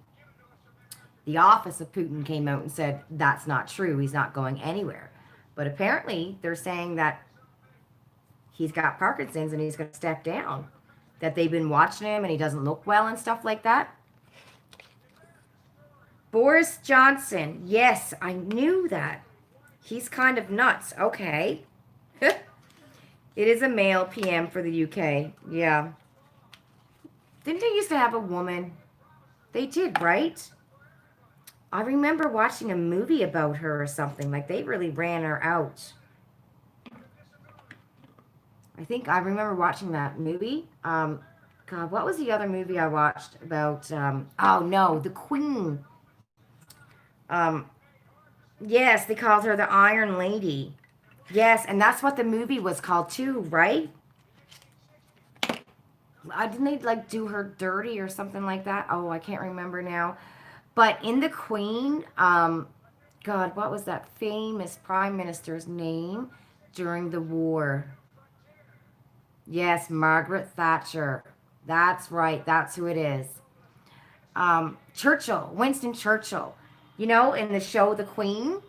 A: the office of Putin came out and said that's not true. He's not going anywhere. But apparently, they're saying that he's got Parkinson's and he's going to step down. That they've been watching him and he doesn't look well and stuff like that. Boris Johnson. Yes, I knew that. He's kind of nuts. Okay. It is a male PM for the UK. Yeah. Didn't they used to have a woman? They did, right? I remember watching a movie about her or something. Like, they really ran her out. I think I remember watching that movie. God, what was the other movie I watched about? Oh, no, The Queen. Um, yes, they called her the Iron Lady. Yes, and that's what the movie was called too, right? Didn't they like do her dirty or something like that? Oh, I can't remember now. But in The Queen, God, what was that famous prime minister's name during the war? Yes, Margaret Thatcher. That's right. That's who it is. Churchill, Winston Churchill. You know, in the show The Queen.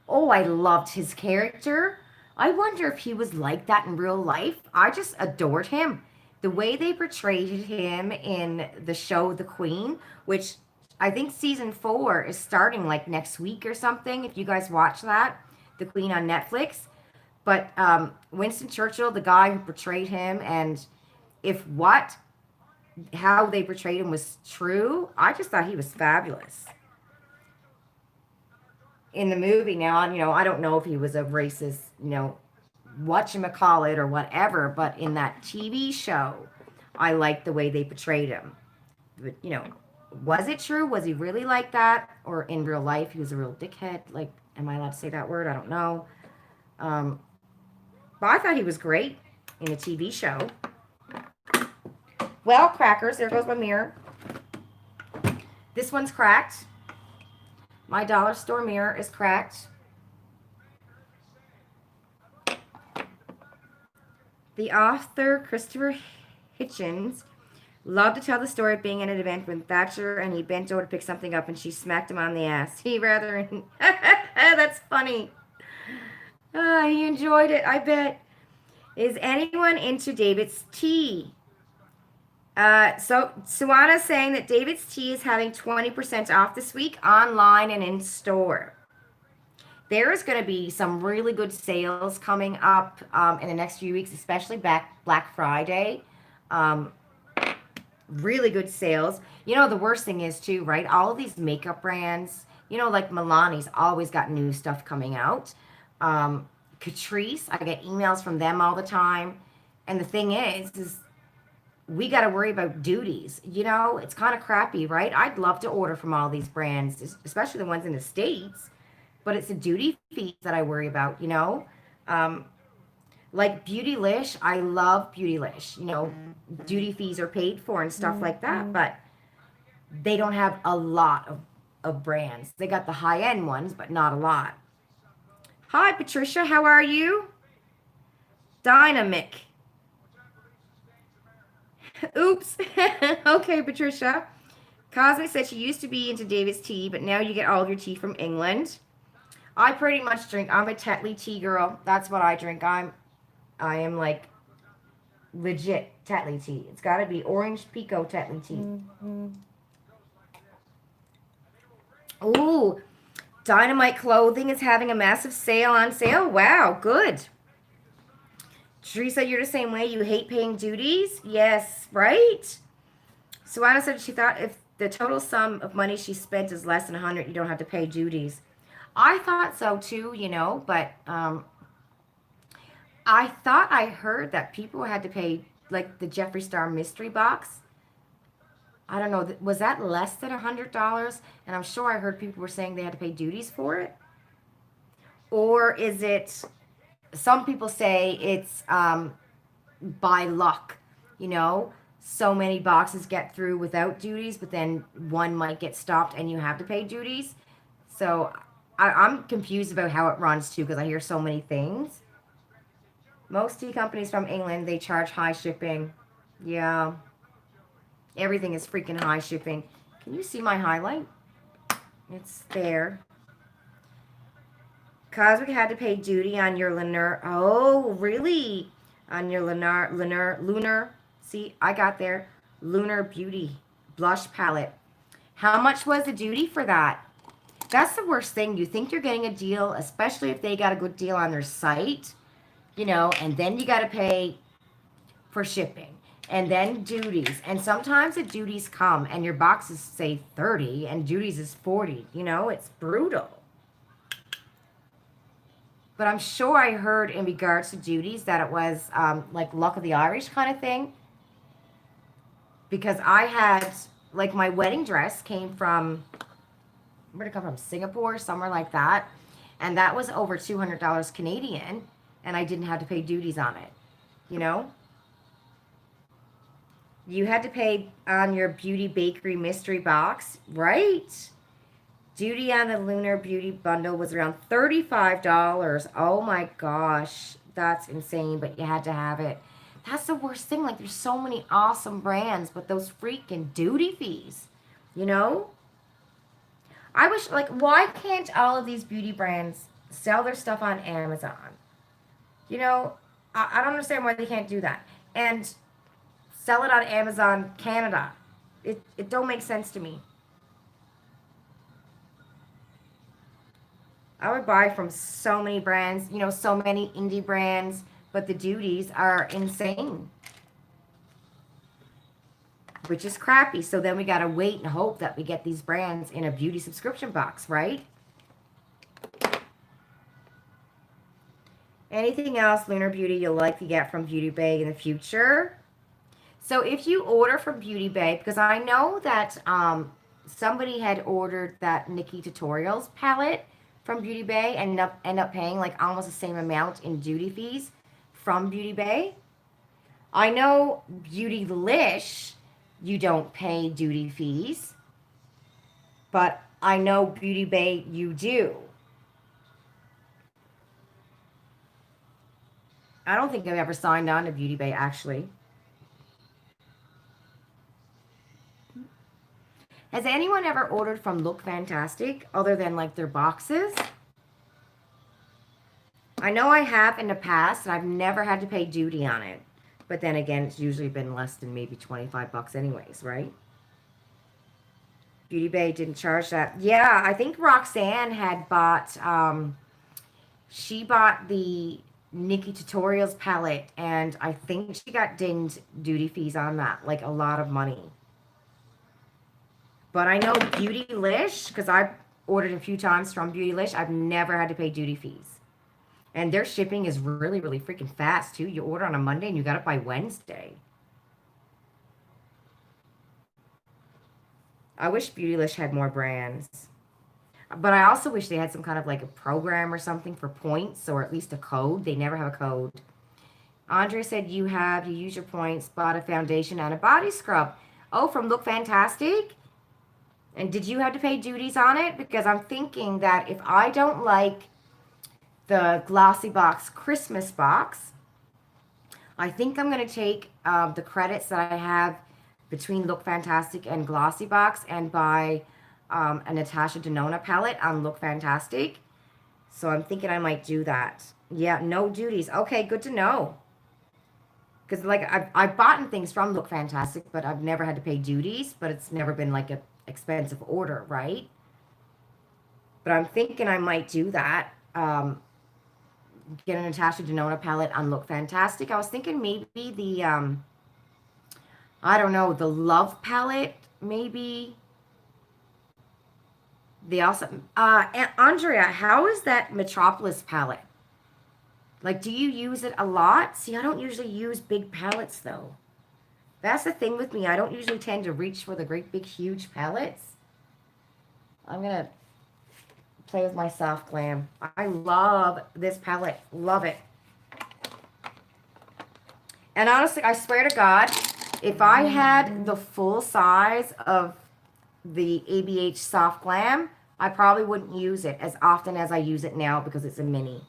A: Oh, I loved his character. I wonder if he was like that in real life. I just adored him. The way they portrayed him in the show The Queen, which I think season 4 is starting like next week or something. If you guys watch that, The Queen on Netflix. But Winston Churchill, the guy who portrayed him, and if how they portrayed him was true, I just thought he was fabulous in the movie. Now, I don't know if he was a racist, whatchamacallit or whatever, but in that TV show, I liked the way they portrayed him. But, was it true? Was he really like that? Or in real life, he was a real dickhead? Like, am I allowed to say that word? I don't know. But I thought he was great in a TV show. Well, crackers, there goes my mirror. This one's cracked. My dollar store mirror is cracked. The author, Christopher Hitchens, loved to tell the story of being at an event with Thatcher, and he bent over to pick something up, and she smacked him on the ass. He rather... That's funny. He enjoyed it, I bet. Is anyone into David's tea? So Suana's saying that David's Tea is having 20% off this week online and in store. There is going to be some really good sales coming up in the next few weeks, especially Black Friday. Really good sales. The worst thing is too, right? All of these makeup brands, like Milani's always got new stuff coming out. Catrice, I get emails from them all the time. And the thing is we got to worry about duties. It's kind of crappy, right? I'd love to order from all these brands, especially the ones in the States, but it's the duty fees that I worry about, like Beautylish. I love Beautylish. Duty fees are paid for and stuff like that, but they don't have a lot of brands. They got the high-end ones, but not a lot. Hi, Patricia. How are you? Dynamic. Oops. Okay, Patricia. Cosmic said she used to be into David's tea, but now you get all of your tea from England. I pretty much I'm a Tetley tea girl. That's what I drink. I am like legit Tetley tea. It's got to be orange Pico Tetley tea. Ooh, Dynamite Clothing is having a massive sale on sale. Wow, good. Teresa, you're the same way. You hate paying duties? Yes, right? Suana said she thought if the total sum of money she spent is less than 100, you don't have to pay duties. I thought so too, but I thought I heard that people had to pay, like the Jeffree Star mystery box. I don't know. Was that less than $100? And I'm sure I heard people were saying they had to pay duties for it. Or is it... Some people say it's by luck, so many boxes get through without duties, but then one might get stopped and you have to pay duties. So I'm confused about how it runs too, because I hear so many things. Most tea companies from England, they charge high shipping. Yeah. Everything is freaking high shipping. Can you see my highlight? It's there. Cosmic had to pay duty on your lunar. Oh, really? On your lunar. See, I got there. Lunar Beauty blush palette. How much was the duty for that? That's the worst thing. You think you're getting a deal, especially if they got a good deal on their site, you know, and then you got to pay for shipping and then duties. And sometimes the duties come and your box is, say, 30 and duties is 40. You know, it's brutal. But I'm sure I heard in regards to duties that it was like Luck of the Irish kind of thing. Because I had, like, my wedding dress came from, where did it come from? Singapore, somewhere like that. And that was over $200 Canadian. And I didn't have to pay duties on it. You know? You had to pay on your Beauty Bakery mystery box, right? Duty on the Lunar Beauty Bundle was around $35. Oh my gosh. That's insane, but you had to have it. That's the worst thing. Like, there's so many awesome brands, but those freaking duty fees, you know? I wish, like, why can't all of these beauty brands sell their stuff on Amazon? You know, I don't understand why they can't do that. And sell it on Amazon Canada. It don't make sense to me. I would buy from so many brands, you know, so many indie brands, but the duties are insane. Which is crappy. So then we got to wait and hope that we get these brands in a beauty subscription box, right? Anything else, Lunar Beauty, you'll likely get from Beauty Bay in the future? So if you order from Beauty Bay, because I know that somebody had ordered that Nikki Tutorials palette from Beauty Bay and end up paying like almost the same amount in duty fees from Beauty Bay. I know Beautylish, you don't pay duty fees, but I know Beauty Bay, you do. I don't think I've ever signed on to Beauty Bay, actually. Has anyone ever ordered from Look Fantastic other than like their boxes? I know I have in the past, and I've never had to pay duty on it. But then again, it's usually been less than maybe 25 bucks anyways, right? Beauty Bay didn't charge that. Yeah, I think Roxanne had bought, she bought the Nikki Tutorials palette, and I think she got dinged duty fees on that, like a lot of money. But I know Beautylish, because I've ordered a few times from Beautylish, I've never had to pay duty fees. And their shipping is really, really freaking fast, too. You order on a Monday and you got it by Wednesday. I wish Beautylish had more brands. But I also wish they had some kind of like a program or something for points, or at least a code. They never have a code. Andre said you use your points, bought a foundation and a body scrub. Oh, from Look Fantastic? And did you have to pay duties on it? Because I'm thinking that if I don't like the Glossybox Christmas box, I think I'm going to take the credits that I have between Look Fantastic and Glossybox and buy a Natasha Denona palette on Look Fantastic. So I'm thinking I might do that. Yeah, no duties. Okay, good to know. Because like I've bought things from Look Fantastic, but I've never had to pay duties, but it's never been like a expensive order, right? But I'm thinking I might do that. Get a Natasha Denona palette on Look Fantastic. I was thinking maybe the I don't know, the Love palette, maybe. They also Andrea, how is that Metropolis palette? Like, do you use it a lot? See, I don't usually use big palettes though. That's the thing with me. I don't usually tend to reach for the great big huge palettes. I'm going to play with my Soft Glam. I love this palette. Love it. And honestly, I swear to God, if I had the full size of the ABH Soft Glam, I probably wouldn't use it as often as I use it now because it's a mini.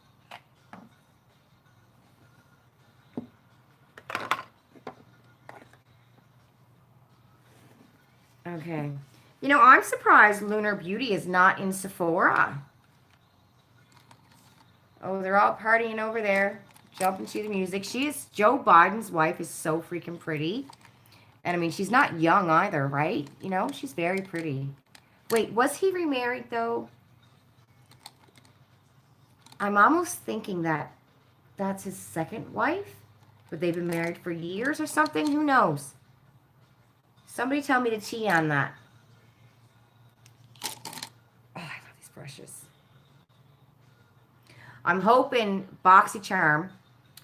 A: Okay. You know, I'm surprised Lunar Beauty is not in Sephora. Oh, they're all partying over there, jumping to the music. Joe Biden's wife is so freaking pretty. And I mean, she's not young either, right? You know, she's very pretty. Wait, was he remarried though? I'm almost thinking that that's his second wife, but they've been married for years or something. Who knows? Somebody tell me the tea on that. Oh, I love these brushes. I'm hoping BoxyCharm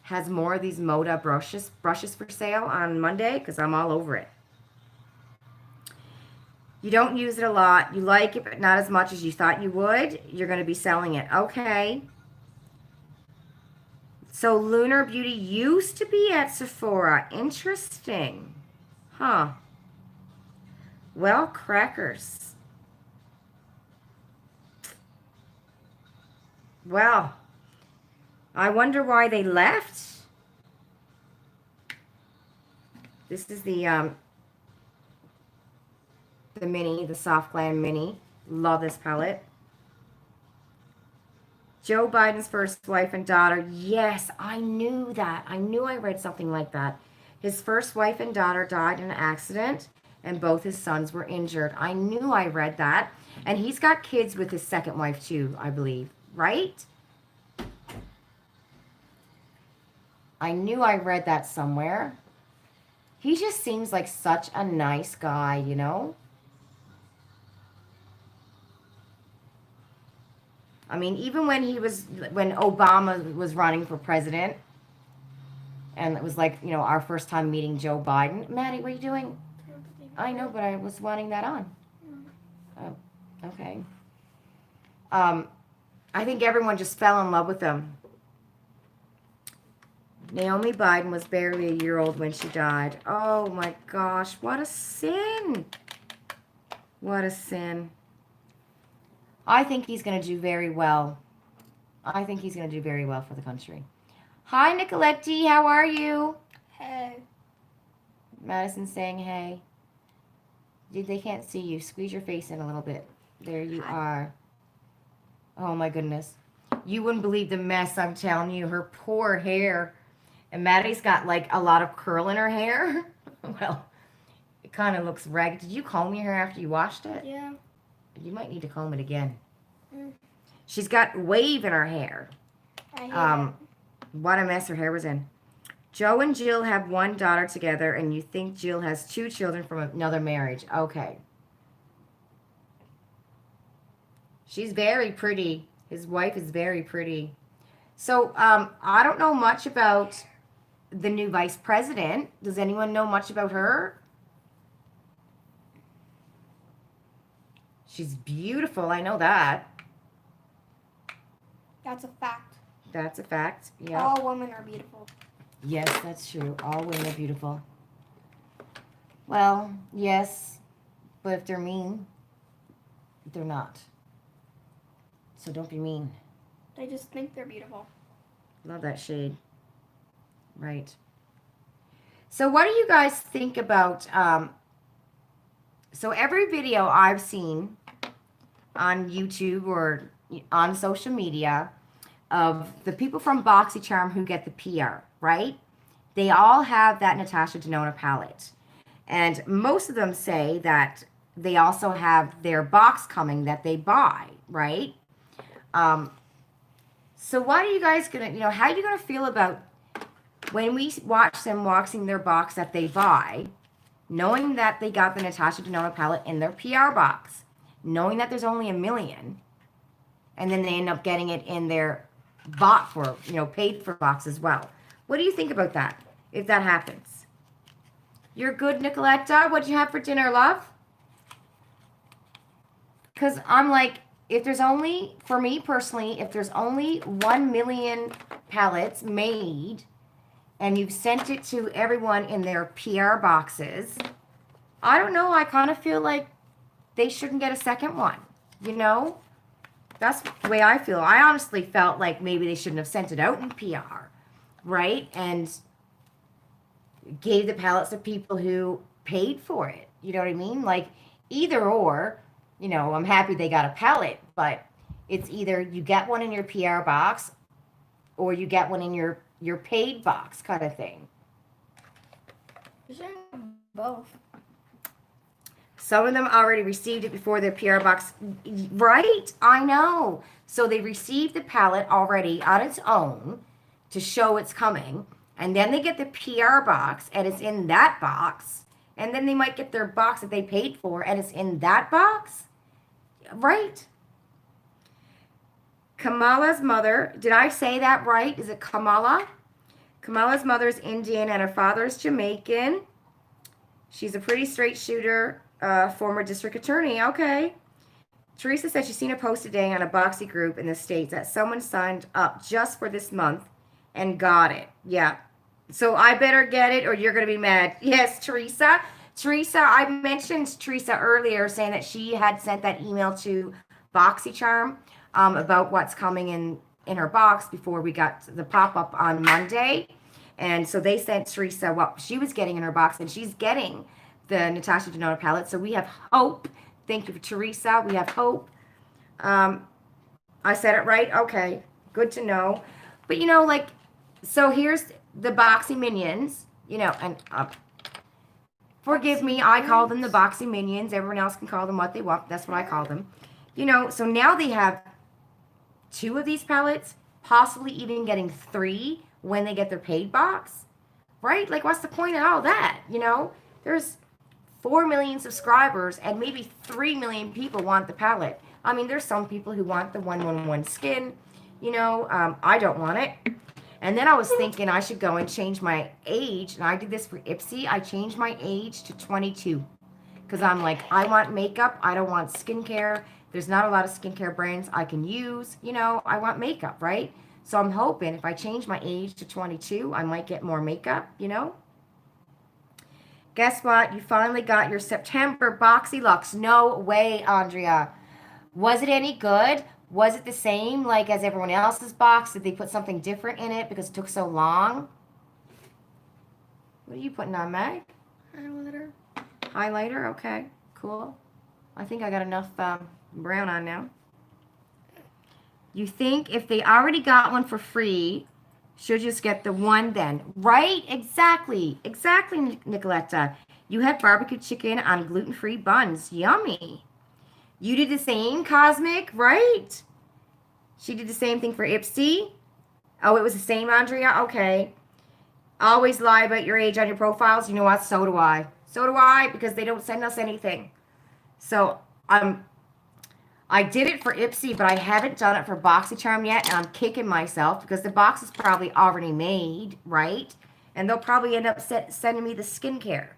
A: has more of these Moda brushes for sale on Monday because I'm all over it. You don't use it a lot. You like it, but not as much as you thought you would. You're going to be selling it. Okay. So Lunar Beauty used to be at Sephora. Interesting. Huh. Well, crackers. Well, I wonder why they left. This is the mini, the Soft Glam Mini. Love this palette. Joe Biden's first wife and daughter. Yes, I knew that. I knew I read something like that. His first wife and daughter died in an accident, and both his sons were injured. I knew I read that. And he's got kids with his second wife, too, I believe. Right? I knew I read that somewhere. He just seems like such a nice guy, you know? I mean, even when Obama was running for president, and it was like, you know, our first time meeting Joe Biden. Maddie, what are you doing? I know, but I was wanting that on. Oh, okay. I think everyone just fell in love with him. Naomi Biden was barely a year old when she died. Oh my gosh, what a sin. What a sin. I think he's going to do very well. I think he's going to do very well for the country. Hi, Nicoletti. How are you?
B: Hey.
A: Madison saying hey. They can't see you. Squeeze your face in a little bit. There you are. Oh, my goodness. You wouldn't believe the mess I'm telling you. Her poor hair. And Maddie's got, like, a lot of curl in her hair. Well, it kind of looks ragged. Did you comb your hair after you washed it?
B: Yeah.
A: You might need to comb it again.
B: Mm.
A: She's got wave in her hair.
B: I hate it.
A: What a mess her hair was in. Joe and Jill have one daughter together, and you think Jill has 2 children from another marriage. Okay. She's very pretty. His wife is very pretty. So, I don't know much about the new vice president. Does anyone know much about her? She's beautiful. I know that.
B: That's a fact.
A: That's a fact. Yeah.
B: All women are beautiful.
A: Yes, that's true. All women are beautiful. Well, yes, but if they're mean, they're not. So don't be mean.
B: They just think they're beautiful.
A: Love that shade. Right. So what do you guys think about, so every video I've seen on YouTube or on social media of the people from BoxyCharm who get the PR, right? They all have that Natasha Denona palette. And most of them say that they also have their box coming that they buy, right? So what are you guys gonna, you know, how are you gonna feel about when we watch them waxing their box that they buy, knowing that they got the Natasha Denona palette in their PR box, knowing that there's only 1 million, and then they end up getting it in their bought for, you know, paid for box as well. What do you think about that, if that happens? You're good, Nicoletta? What'd you have for dinner, love? Because I'm like, if there's only, for me personally, if there's only 1 million palettes made and you've sent it to everyone in their PR boxes, I don't know, I kind of feel like they shouldn't get a second one, you know? That's the way I feel. I honestly felt like maybe they shouldn't have sent it out in PR, right? And gave the palettes to people who paid for it. You know what I mean? Like, either or, you know, I'm happy they got a palette, but it's either you get one in your PR box or you get one in your paid box kind of thing.
B: You should have both.
A: Some of them already received it before their PR box. Right? I know. So they received the palette already on its own to show it's coming. And then they get the PR box and it's in that box. And then they might get their box that they paid for and it's in that box. Right? Kamala's mother, did I say that right? Is it Kamala? Kamala's mother's Indian and her father's Jamaican. She's a pretty straight shooter, former district attorney. Okay. Teresa said she's seen a post today on a Boxy group in the States that someone signed up just for this month and got it. Yeah. So I better get it or you're going to be mad. Yes, Teresa. Teresa, I mentioned Teresa earlier saying that she had sent that email to BoxyCharm about what's coming in her box before we got the pop-up on Monday. And so they sent Teresa what she was getting in her box, and she's getting the Natasha Denona palette. So we have hope. Thank you for Teresa. We have hope. I said it right? Okay. Good to know. But, you know, like, so here's the Boxy Minions, you know, and forgive me, I call them the Boxy Minions. Everyone else can call them what they want. That's what I call them. You know, so now they have 2 of these palettes, possibly even getting 3 when they get their paid box, right? Like, what's the point of all that? You know, there's 4 million subscribers and maybe 3 million people want the palette. I mean, there's some people who want the 111 skin, you know, I don't want it. And then I was thinking I should go and change my age, and I did this for Ipsy. I changed my age to 22 because I'm like, I want makeup. I don't want skincare. There's not a lot of skincare brands I can use. You know, I want makeup, right? So I'm hoping if I change my age to 22, I might get more makeup, you know? Guess what? You finally got your September Boxy Lux. No way, Andrea. Was it any good? Was it the same like as everyone else's box? Did they put something different in it because it took so long? What are you putting on, Meg?
B: Highlighter.
A: Highlighter? Okay, cool. I think I got enough brown on now. You think if they already got one for free, should just get the one then? Right? Exactly. Exactly, Nicoletta. You had barbecue chicken on gluten-free buns. Yummy. You did the same, Cosmic, right? She did the same thing for Ipsy. Oh, it was the same, Andrea? Okay. Always lie about your age on your profiles. You know what? So do I. So do I, because they don't send us anything. So I did it for Ipsy, but I haven't done it for BoxyCharm yet, and I'm kicking myself because the box is probably already made, right? And they'll probably end up sending me the skincare,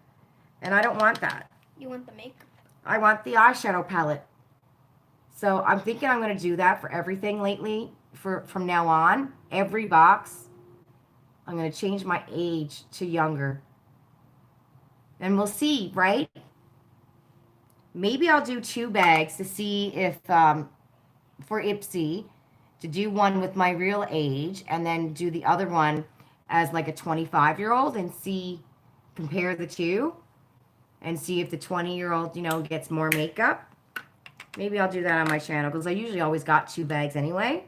A: and I don't want that.
B: You want the makeup?
A: I want the eyeshadow palette. So I'm thinking I'm going to do that for everything lately, from now on. Every box, I'm going to change my age to younger. And we'll see, right? Maybe I'll do 2 bags to see if, for Ipsy, to do one with my real age and then do the other one as like a 25-year-old and see, compare the 2 and see if the 20-year-old, you know, gets more makeup. Maybe I'll do that on my channel because I usually always got 2 bags anyway.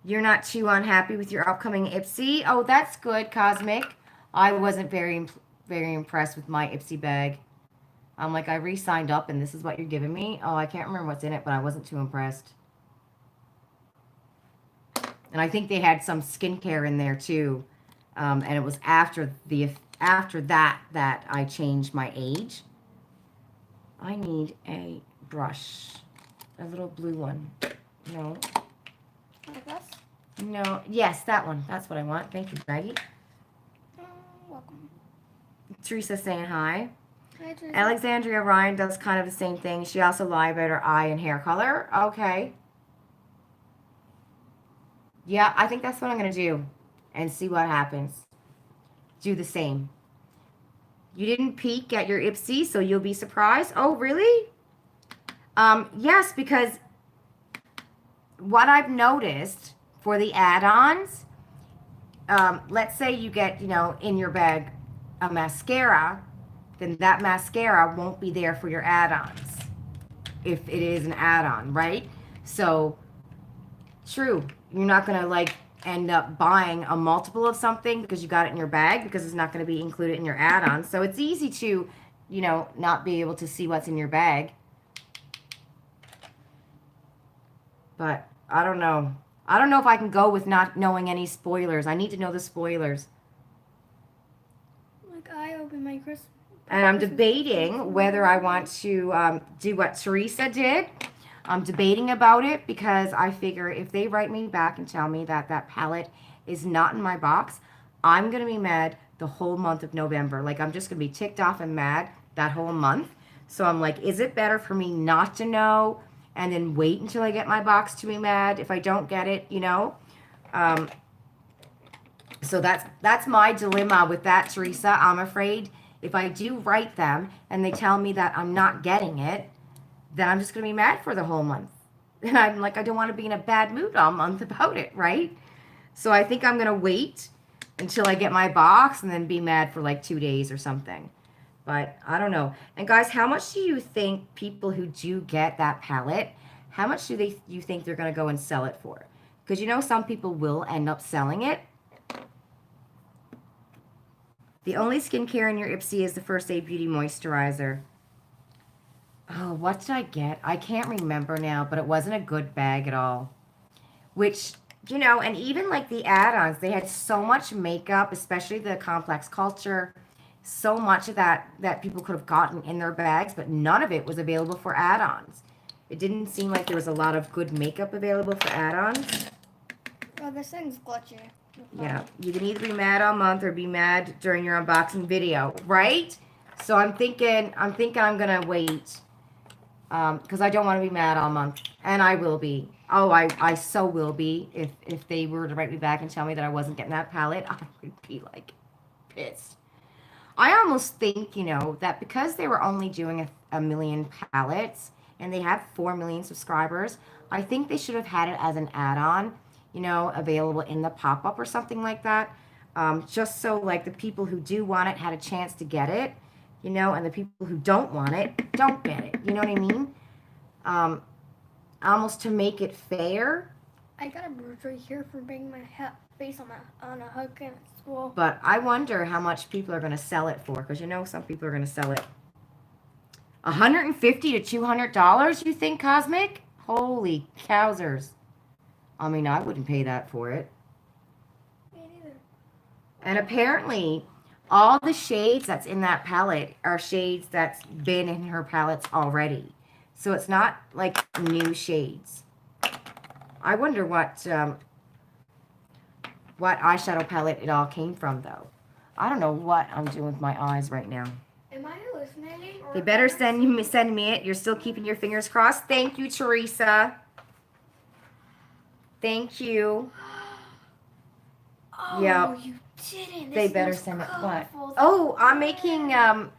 A: You're not too unhappy with your upcoming Ipsy? Oh, that's good, Cosmic. I wasn't very impressed with my Ipsy bag. I'm like, I re-signed up and this is what you're giving me? Oh, I can't remember what's in it, but I wasn't too impressed. And I think they had some skincare in there too. And it was after that I changed my age. I need a brush. A little blue one. No.
B: Like this?
A: No. Yes, that one. That's what I want. Thank you, Maggie.
B: Welcome.
A: Teresa saying hi.
B: Hi, Teresa.
A: Alexandria Ryan does kind of the same thing. She also lied about her eye and hair color. Okay. Yeah, I think that's what I'm going to do. And see what happens. Do the same. You didn't peek at your Ipsy, so you'll be surprised. Oh, really? Yes, because what I've noticed for the add-ons, let's say you get, you know, in your bag a mascara, then that mascara won't be there for your add-ons if it is an add-on, right? So, true. You're not going to, like, end up buying a multiple of something because you got it in your bag because it's not going to be included in your add-on. So it's easy to, you know, not be able to see what's in your bag. But I don't know. I don't know if I can go with not knowing any spoilers. I need to know the spoilers.
B: Like I open my Christmas.
A: And I'm debating whether I want to do what Teresa did. I'm debating about it because I figure if they write me back and tell me that that palette is not in my box, I'm going to be mad the whole month of November. Like, I'm just going to be ticked off and mad that whole month. So I'm like, is it better for me not to know and then wait until I get my box to be mad if I don't get it, you know? So that's my dilemma with that, Teresa. I'm afraid if I do write them and they tell me that I'm not getting it, then I'm just going to be mad for the whole month. And I'm like, I don't want to be in a bad mood all month about it, right? So I think I'm going to wait until I get my box and then be mad for like 2 days or something. But I don't know. And guys, how much do you think people who do get that palette, how much do you think they're going to go and sell it for? Because you know some people will end up selling it. The only skincare in your Ipsy is the First Aid Beauty Moisturizer. Oh, what did I get? I can't remember now, but it wasn't a good bag at all. Which, you know, and even like the add-ons, they had so much makeup, especially the Complex Culture, so much of that people could have gotten in their bags, but none of it was available for add-ons. It didn't seem like there was a lot of good makeup available for add-ons.
B: Oh, this thing's glitchy.
A: Yeah, you can either be mad all month or be mad during your unboxing video, right? So I'm thinking I'm gonna wait, because I don't want to be mad all month, and I will be. Oh, I so will be if they were to write me back and tell me that I wasn't getting that palette. I would be like pissed. I almost think, you know, that because they were only doing a million palettes and they have 4 million subscribers, I think they should have had it as an add-on, you know, available in the pop-up or something like that. Just so like the people who do want it had a chance to get it, you know, and the people who don't want it don't get it. You know what I mean? Almost to make it fair.
B: I got a bruise right here for banging my face on a hook in school.
A: But I wonder how much people are going to sell it for, because you know some people are going to sell it $150 to $200. You think, Cosmic? Holy cowsers! I mean, I wouldn't pay that for it.
B: Me neither.
A: And apparently, all the shades that's in that palette are shades that's been in her palettes already. So it's not like new shades. I wonder what eyeshadow palette it all came from, though. I don't know what I'm doing with my eyes right now.
B: Am I hallucinating?
A: They better send me it. You're still keeping your fingers crossed. Thank you, Teresa. Thank you.
B: Oh,
A: Yep.
B: you didn't.
A: They
B: This
A: better
B: looks
A: send it. What?
B: colorful.
A: Oh, I'm making, I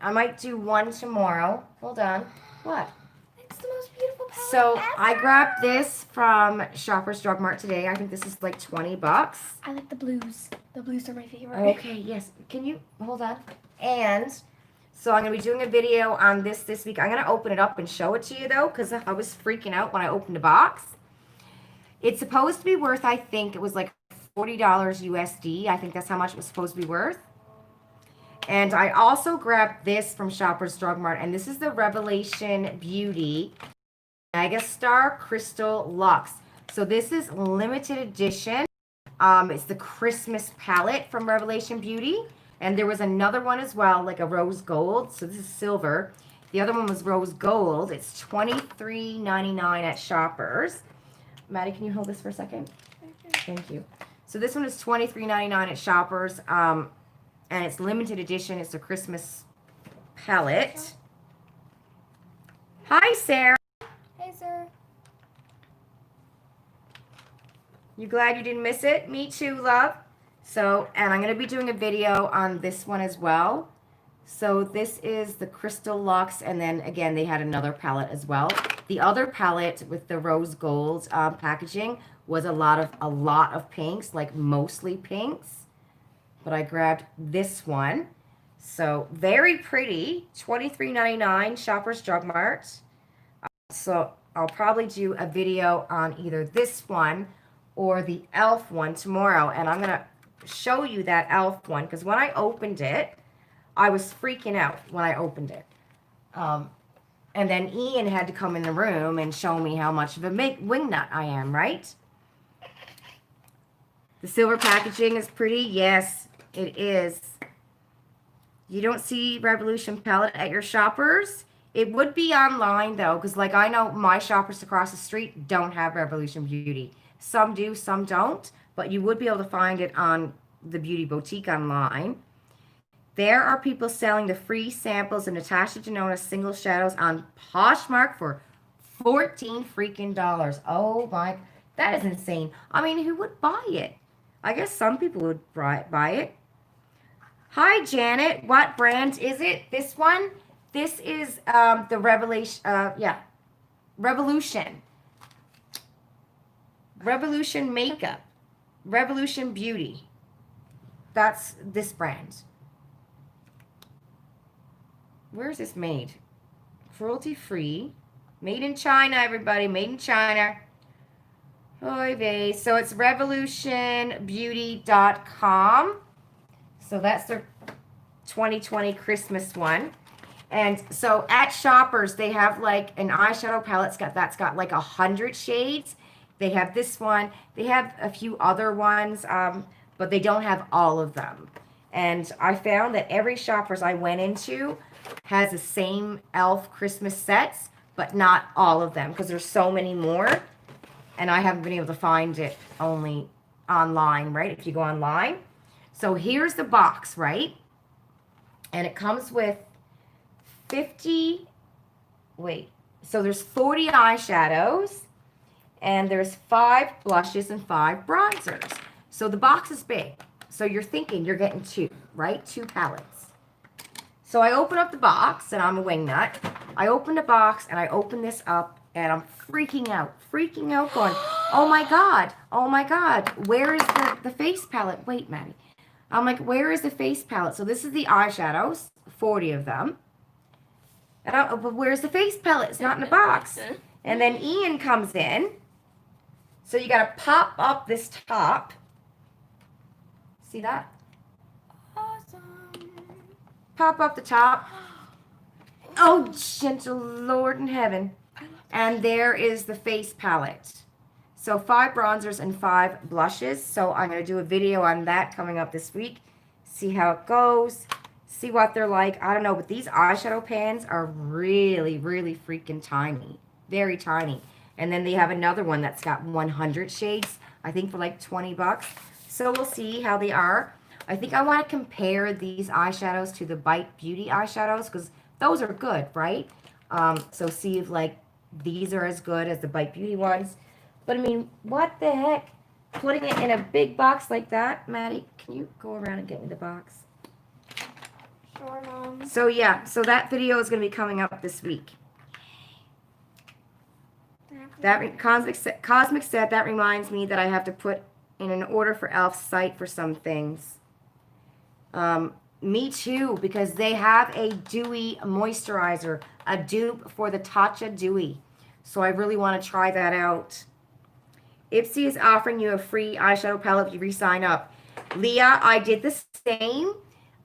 A: might do one tomorrow. Hold on. What?
B: It's the most beautiful palette
A: So
B: ever.
A: I grabbed this from Shoppers Drug Mart today. I think this is like $20.
B: I like the blues. The blues are my favorite.
A: Okay, yes. Can you hold on? And so I'm gonna be doing a video on this week. I'm gonna open it up and show it to you though, because I was freaking out when I opened the box. It's supposed to be worth, I think it was like $40 USD. I think that's how much it was supposed to be worth. And I also grabbed this from Shoppers Drug Mart, and this is the Revelation Beauty Megastar Crystal Luxe. So this is limited edition. It's the Christmas palette from Revelation Beauty. And there was another one as well, like a rose gold. So this is silver. The other one was rose gold. It's $23.99 at Shoppers. Maddie, can you hold this for a second? Thank you. So this one is $23.99 at Shoppers. And it's limited edition. It's a Christmas palette. Hi, Sarah.
B: Hey, sir.
A: You glad you didn't miss it? Me too, love. So, and I'm going to be doing a video on this one as well. So this is the Crystal Luxe, and then again, they had another palette as well. The other palette with the rose gold packaging was a lot of pinks, like mostly pinks. But I grabbed this one. So very pretty, $23.99, Shoppers Drug Mart. So I'll probably do a video on either this one or the elf one tomorrow. And I'm going to show you that elf one because when I opened it, I was freaking out when I opened it. And then Ian had to come in the room and show me how much of a wingnut I am, right? The silver packaging is pretty. Yes, it is. You don't see Revolution palette at your shoppers. It would be online, though, because, like, I know my shoppers across the street don't have Revolution Beauty. Some do, some don't. But you would be able to find it on the Beauty Boutique online. There are people selling the free samples of Natasha Denona single shadows on Poshmark for $14 freaking dollars. Oh my, that is insane. I mean, who would buy it? I guess some people would buy it. Hi, Janet. What brand is it? This one? This is the Revolution. Revolution Makeup. Revolution Beauty. That's this brand. Where is this made? Cruelty free. Made in China, everybody. Made in China. Oy vey. So it's revolutionbeauty.com. So that's their 2020 Christmas one. And so at Shoppers, they have like an eyeshadow palette that's got like 100 shades. They have this one. They have a few other ones, but they don't have all of them. And I found that every Shoppers I went into has the same elf Christmas sets, but not all of them because there's so many more. And I haven't been able to find it only online, right? If you go online. So here's the box, right? And it comes with 50, so there's 40 eyeshadows, and there's 5 blushes and 5 bronzers. So the box is big. So you're thinking you're getting 2, right? 2 palettes. So I open up the box, and I'm a wingnut. I open the box, and I open this up, and I'm freaking out, going, oh my God, where is the face palette? Wait, Maddie. I'm like, where is the face palette? So this is the eyeshadows, 40 of them. But where's the face palette? It's not in the box. And then Ian comes in. So you got to pop up this top. See that?
B: Awesome.
A: Pop up the top. Oh, gentle Lord in heaven. And there is the face palette. So 5 bronzers and 5 blushes. So I'm going to do a video on that coming up this week. See how it goes. See what they're like. I don't know, but these eyeshadow pans are really, really freaking tiny. Very tiny. And then they have another one that's got 100 shades, I think for like 20 bucks. So we'll see how they are. I think I want to compare these eyeshadows to the Bite Beauty eyeshadows because those are good, right? So see if like these are as good as the Bite Beauty ones. But I mean, what the heck? Putting it in a big box like that. Maddie, can you go around and get me the box?
B: Sure, Mom.
A: So yeah, so that video is going to be coming up this week. That Cosmic said that reminds me that I have to put in an order for Elf's site for some things. Me too, because they have a dewy moisturizer, a dupe for the Tatcha Dewy. So I really want to try that out. Ipsy is offering you a free eyeshadow palette if you re-sign up. Leah, I did the same,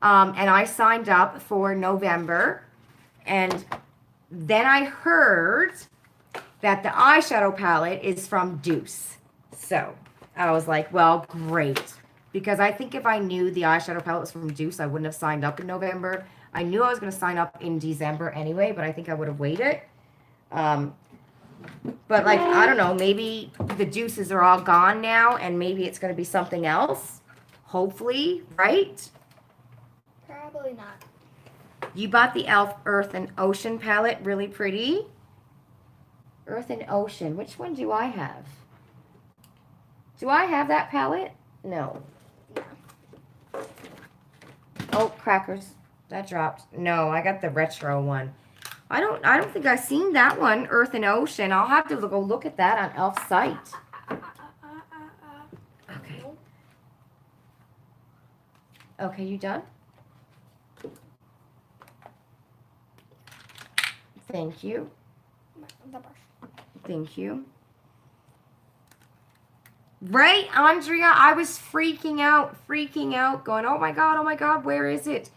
A: and I signed up for November. And then I heard that the eyeshadow palette is from Deuce. So I was like, well, great. Because I think if I knew the eyeshadow palette was from Deuce, I wouldn't have signed up in November. I knew I was going to sign up in December anyway, but I think I would have waited. But like, I don't know, maybe the Deuces are all gone now and maybe it's going to be something else. Hopefully, right?
B: Probably not.
A: You bought the e.l.f. Earth and Ocean palette. Really pretty. Earth and Ocean. Which one do I have? Do I have that palette? No. Oh, crackers. That dropped. No, I got the retro one. I don't think I've seen that one, Earth and Ocean. I'll have to go look at that on e.l.f.'s site. Okay. Okay, you done? Thank you.
B: The brush.
A: Thank you. Right, Andrea? I was freaking out, going, oh my God, where is it?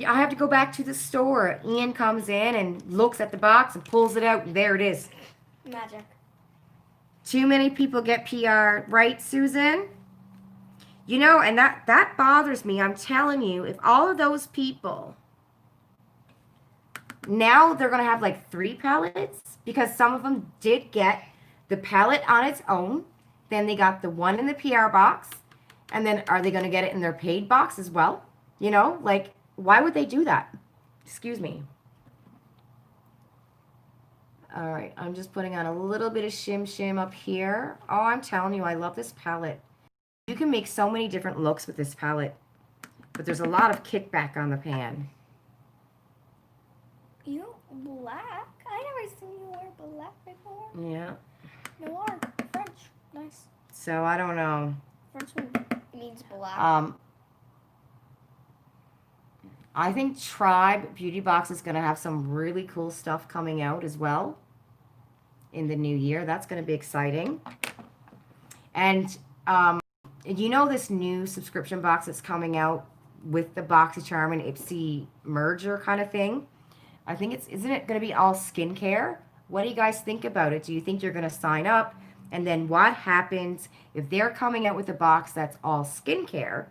A: I have to go back to the store. Ian comes in and looks at the box and pulls it out. There it is.
B: Magic.
A: Too many people get PR, right, Susan? You know, and that bothers me. I'm telling you, if all of those people now they're going to have like 3 pallets because some of them did get the pallet on its own. Then they got the one in the PR box. And then are they going to get it in their paid box as well? You know, like, why would they do that? Excuse me. All right, I'm just putting on a little bit of shim up here. Oh, I'm telling you, I love this palette. You can make so many different looks with this palette. But there's a lot of kickback on the pan.
B: You black? I never seen you wear black before.
A: Yeah.
B: Noir. French. Nice.
A: So I don't know.
B: French means black.
A: I think Tribe Beauty Box is going to have some really cool stuff coming out as well in the new year. That's going to be exciting. And you know this new subscription box that's coming out with the BoxyCharm and Ipsy merger kind of thing? I think isn't it going to be all skincare? What do you guys think about it? Do you think you're going to sign up? And then what happens if they're coming out with a box that's all skincare?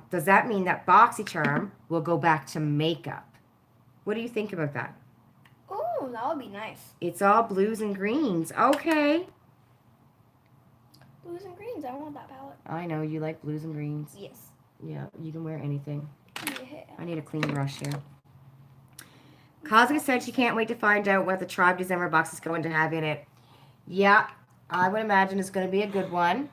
A: Does that mean that BoxyCharm will go back to makeup? What do you think about that?
B: Oh, that would be nice.
A: It's all blues and greens. Okay.
B: Blues and greens. I want that palette.
A: I know you like blues and greens.
B: Yes.
A: Yeah, you can wear anything.
B: Yeah.
A: I need a clean brush here. Cosmic said she can't wait to find out what the Tribe December box is going to have in it. Yeah, I would imagine it's going to be a good one.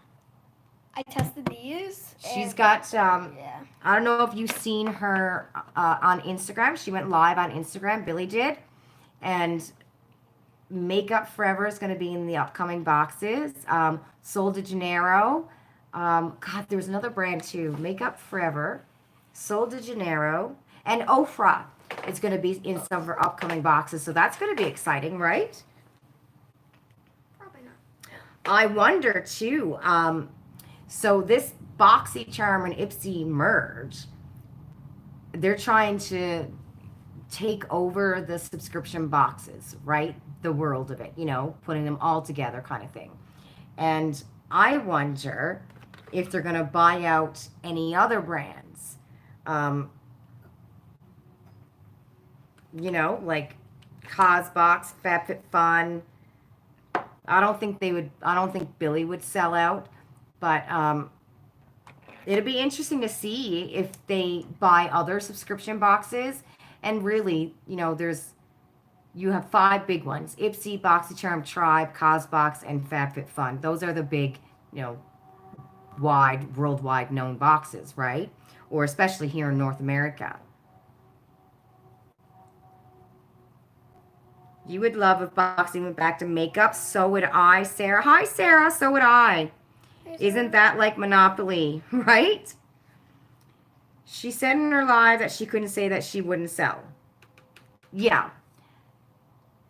B: I tested these.
A: She's got,
B: yeah.
A: I don't know if you've seen her on Instagram. She went live on Instagram. Billy did. And Makeup Forever is going to be in the upcoming boxes. Sol de Janeiro. God, there's another brand too. Makeup Forever, Sol de Janeiro, and Ofra is going to be in some of her upcoming boxes. So that's going to be exciting, right?
B: Probably not.
A: I wonder too. So this BoxyCharm and Ipsy merge, they're trying to take over the subscription boxes, right? The world of it, you know, putting them all together kind of thing. And I wonder if they're going to buy out any other brands. You know, like Cosbox, FabFitFun. I don't think Billy would sell out. But it'll be interesting to see if they buy other subscription boxes. And really, you know, you have 5 big ones. Ipsy, BoxyCharm, Tribe, Cosbox, and FabFitFun. Those are the big, you know, worldwide known boxes, right? Or especially here in North America. You would love if Boxy went back to makeup. So would I, Sarah. Hi, Sarah. So would I. Isn't that like Monopoly, right? She said in her live that she couldn't say that she wouldn't sell. Yeah.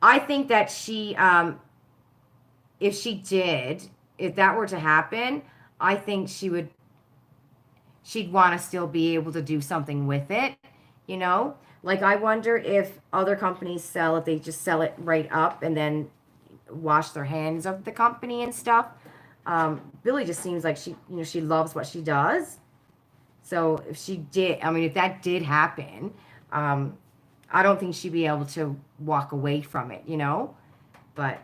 A: I think that she, if that were to happen, I think she'd want to still be able to do something with it, you know? Like, I wonder if other companies if they just sell it right up and then wash their hands of the company and stuff. Billy just seems like she loves what she does. So if that did happen, I don't think she'd be able to walk away from it, you know? But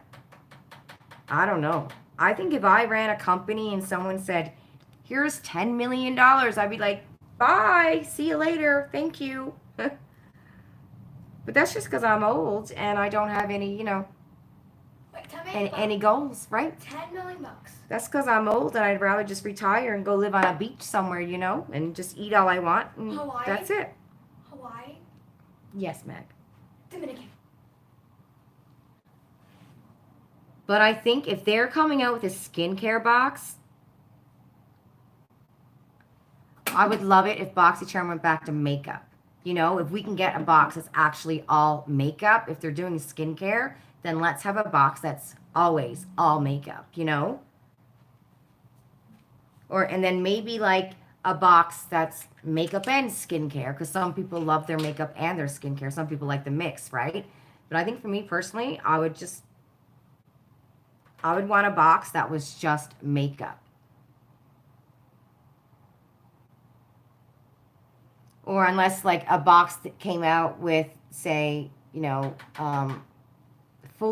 A: I don't know. I think if I ran a company and someone said, here's $10 million, I'd be like, bye, see you later, thank you. But that's just because I'm old and I don't have any, you know, any goals, right?
B: $10 million.
A: That's because I'm old and I'd rather just retire and go live on a beach somewhere, you know, and just eat all I want. And
B: Hawaii?
A: That's it.
B: Hawaii?
A: Yes, Meg.
B: Dominican.
A: But I think if they're coming out with a skincare box, I would love it if BoxyCharm went back to makeup. You know, if we can get a box that's actually all makeup, if they're doing skincare, then let's have a box that's always all makeup, you know? And then maybe like a box that's makeup and skincare, because some people love their makeup and their skincare. Some people like the mix, right? But I think for me personally, I would want a box that was just makeup. Or unless like a box that came out with, say, full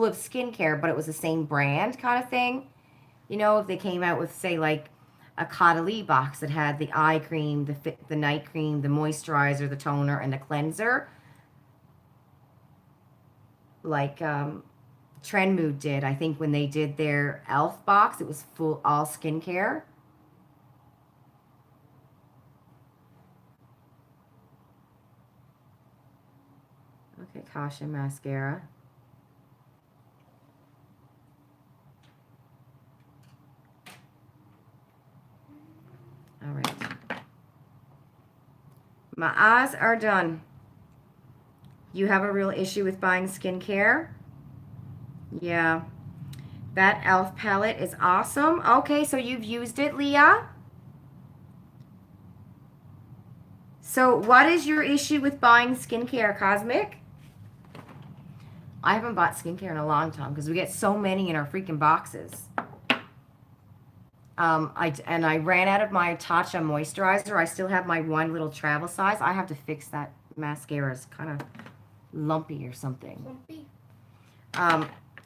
A: of skincare, but it was the same brand kind of thing. If they came out with, say, like a Kettle box that had the eye cream, the night cream, the moisturizer, the toner, and the cleanser, like Trend Mood did. I think when they did their Elf box, it was full all skincare. Okay, Caution mascara. All right. My eyes are done. You have a real issue with buying skincare? Yeah. That Elf palette is awesome. Okay, so you've used it, Leah? So what is your issue with buying skincare, Cosmic? I haven't bought skincare in a long time because we get so many in our freaking boxes. I ran out of my Tatcha moisturizer. I still have my one little travel size. I have to fix that mascara. It's kind of lumpy or something.
B: Lumpy.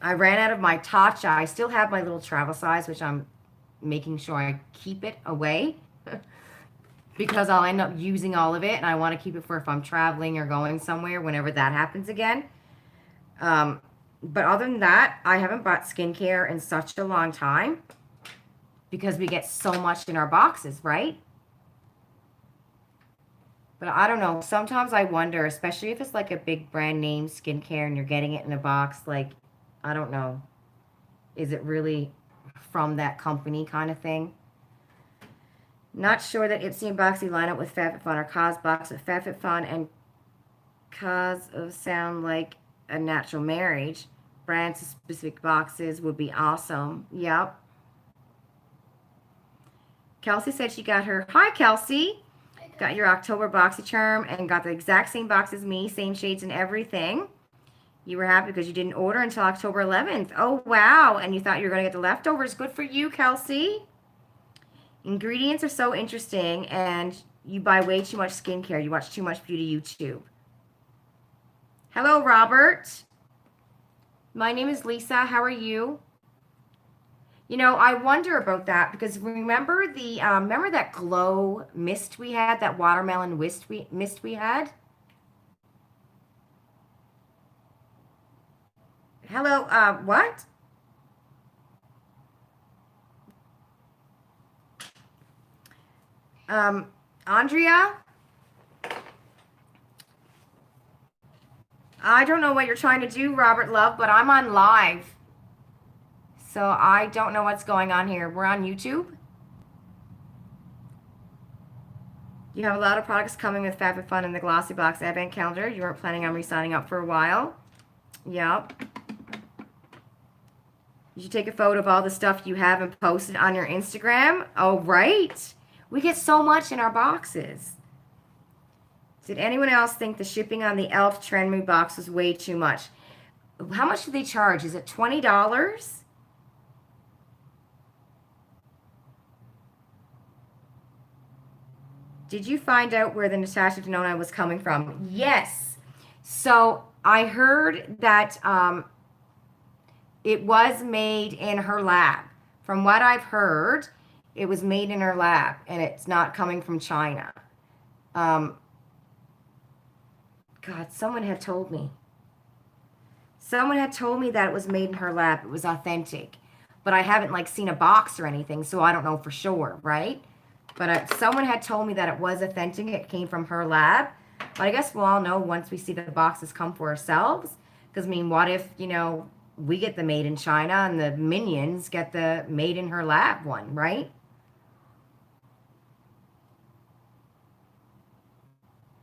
A: I ran out of my Tatcha. I still have my little travel size, which I'm making sure I keep it away because I'll end up using all of it, and I want to keep it for if I'm traveling or going somewhere whenever that happens again. But other than that, I haven't bought skincare in such a long time because we get so much in our boxes, right? But I don't know. Sometimes I wonder, especially if it's like a big brand name skincare and you're getting it in a box, like, I don't know. Is it really from that company kind of thing? Not sure that Ipsy and Boxy line up with FabFitFun or Cosbox, but FabFitFun and Cause of sound like a natural marriage. Brands to specific boxes would be awesome. Yep. Kelsey said she got her. Hi, Kelsey. Got your October BoxyCharm and got the exact same box as me, same shades and everything. You were happy because you didn't order until October 11th. Oh, wow. And you thought you were going to get the leftovers. Good for you, Kelsey. Ingredients are so interesting, and you buy way too much skincare. You watch too much beauty YouTube. Hello, Robert. My name is Lisa. How are you? I wonder about that because remember remember that glow mist we had, that watermelon mist we had? Hello, what? Andrea? I don't know what you're trying to do, Robert Love, but I'm on live. So I don't know what's going on here. We're on YouTube. You have a lot of products coming with FabFitFun and the Glossy Box Advent Calendar. You weren't planning on re-signing up for a while. Yep. You should take a photo of all the stuff you have and post it on your Instagram. Oh, right. We get so much in our boxes. Did anyone else think the shipping on the e.l.f. Trend Mood box was way too much? How much do they charge? Is it $20? Did you find out where the Natasha Denona was coming from? Yes. So I heard that it was made in her lab. From what I've heard, it was made in her lab, and it's not coming from China. God, someone had told me. Someone had told me that it was made in her lab. It was authentic. But I haven't seen a box or anything, so I don't know for sure, right? But someone had told me that it was authentic. It came from her lab. But I guess we'll all know once we see the boxes come for ourselves. Because, what if, we get the made in China and the minions get the made in her lab one, right?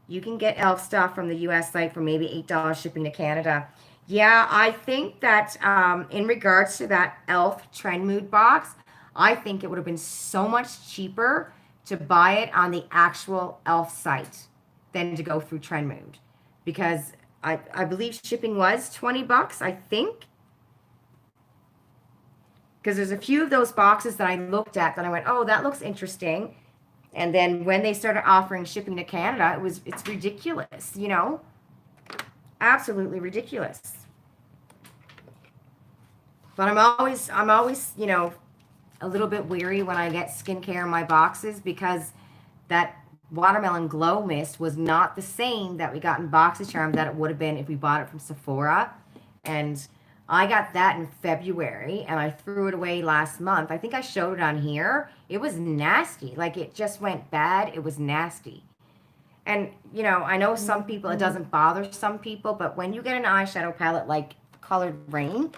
A: You can get e.l.f. stuff from the U.S. site for maybe $8 shipping to Canada. Yeah, I think that in regards to that e.l.f. Trend Mood box, I think it would have been so much cheaper to buy it on the actual elf site than to go through Trendmood, because I believe shipping was $20, I think. Because there's a few of those boxes that I looked at that I went, oh, that looks interesting. And then when they started offering shipping to Canada, it's ridiculous, you know? Absolutely ridiculous. But I'm always, you know, a little bit weary when I get skincare in my boxes, because that watermelon glow mist was not the same that we got in BoxyCharm that it would have been if we bought it from Sephora. And I got that in February and I threw it away last month. I think I showed it on here. It was nasty. Like, it just went bad. It was nasty. And, you know, I know some people, it doesn't bother some people, but when you get an eyeshadow palette like Colored Rain,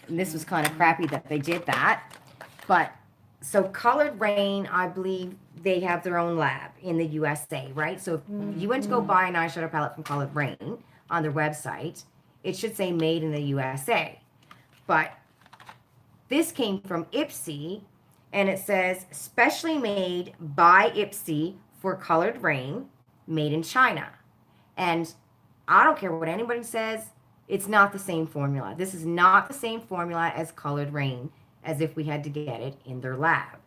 A: and this was kind of crappy that they did that, but so Colored Rain, I believe they have their own lab in the USA, right? So if you went to go buy an eyeshadow palette from Colored Rain on their website, it should say made in the USA. But this came from Ipsy, and it says specially made by Ipsy for Colored Rain, made in China. And I don't care what anybody says, it's not the same formula. This is not the same formula as Colored Rain, as if we had to get it in their lab.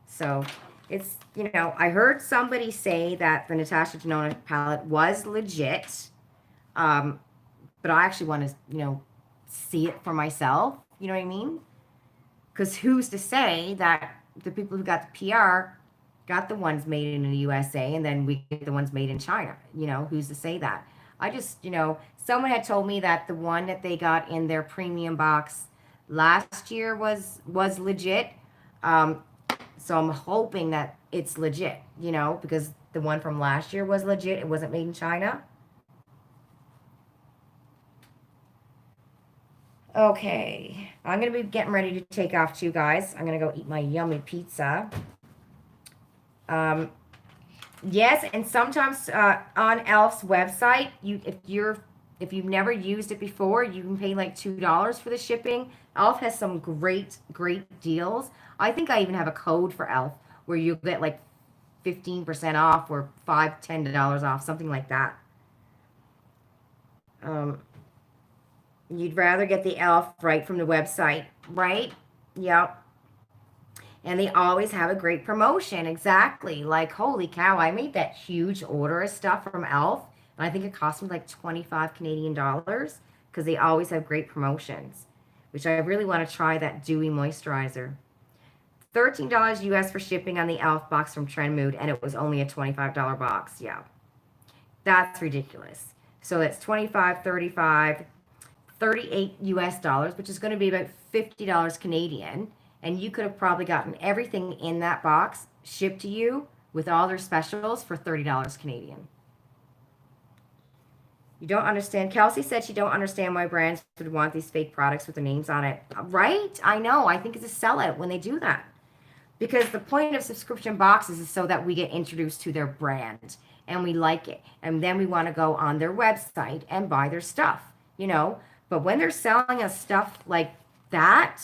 A: So it's, you know, I heard somebody say that the Natasha Denona palette was legit. But I actually want to, you know, see it for myself. You know what I mean? Because who's to say that the people who got the PR got the ones made in the USA and then we get the ones made in China? You know, who's to say that? I just, you know, someone had told me that the one that they got in their premium box last year was legit. So I'm hoping that it's legit, you know, because the one from last year was legit. It wasn't made in China. Okay, I'm going to be getting ready to take off too, guys. I'm going to go eat my yummy pizza. Yes, and sometimes on Elf's website, if you've never used it before, you can pay like $2 for the shipping. Elf has some great deals. I think I even have a code for Elf where you get like 15% off or $10 off, something like that. You'd rather get the Elf right from the website, right? Yep. And they always have a great promotion. Exactly. Like, holy cow, I made that huge order of stuff from Elf. And I think it cost me like 25 Canadian dollars, because they always have great promotions, which I really want to try that dewy moisturizer. $13 US for shipping on the Elf box from Trendmood, and it was only a $25 box. Yeah. That's ridiculous. So that's 25, 35, 38 US dollars, which is going to be about $50 Canadian. And you could have probably gotten everything in that box shipped to you with all their specials for $30 Canadian. You don't understand. Kelsey said she don't understand why brands would want these fake products with their names on it. Right? I know. I think it's a sellout when they do that. Because the point of subscription boxes is so that we get introduced to their brand and we like it. And then we want to go on their website and buy their stuff, you know. But when they're selling us stuff like that,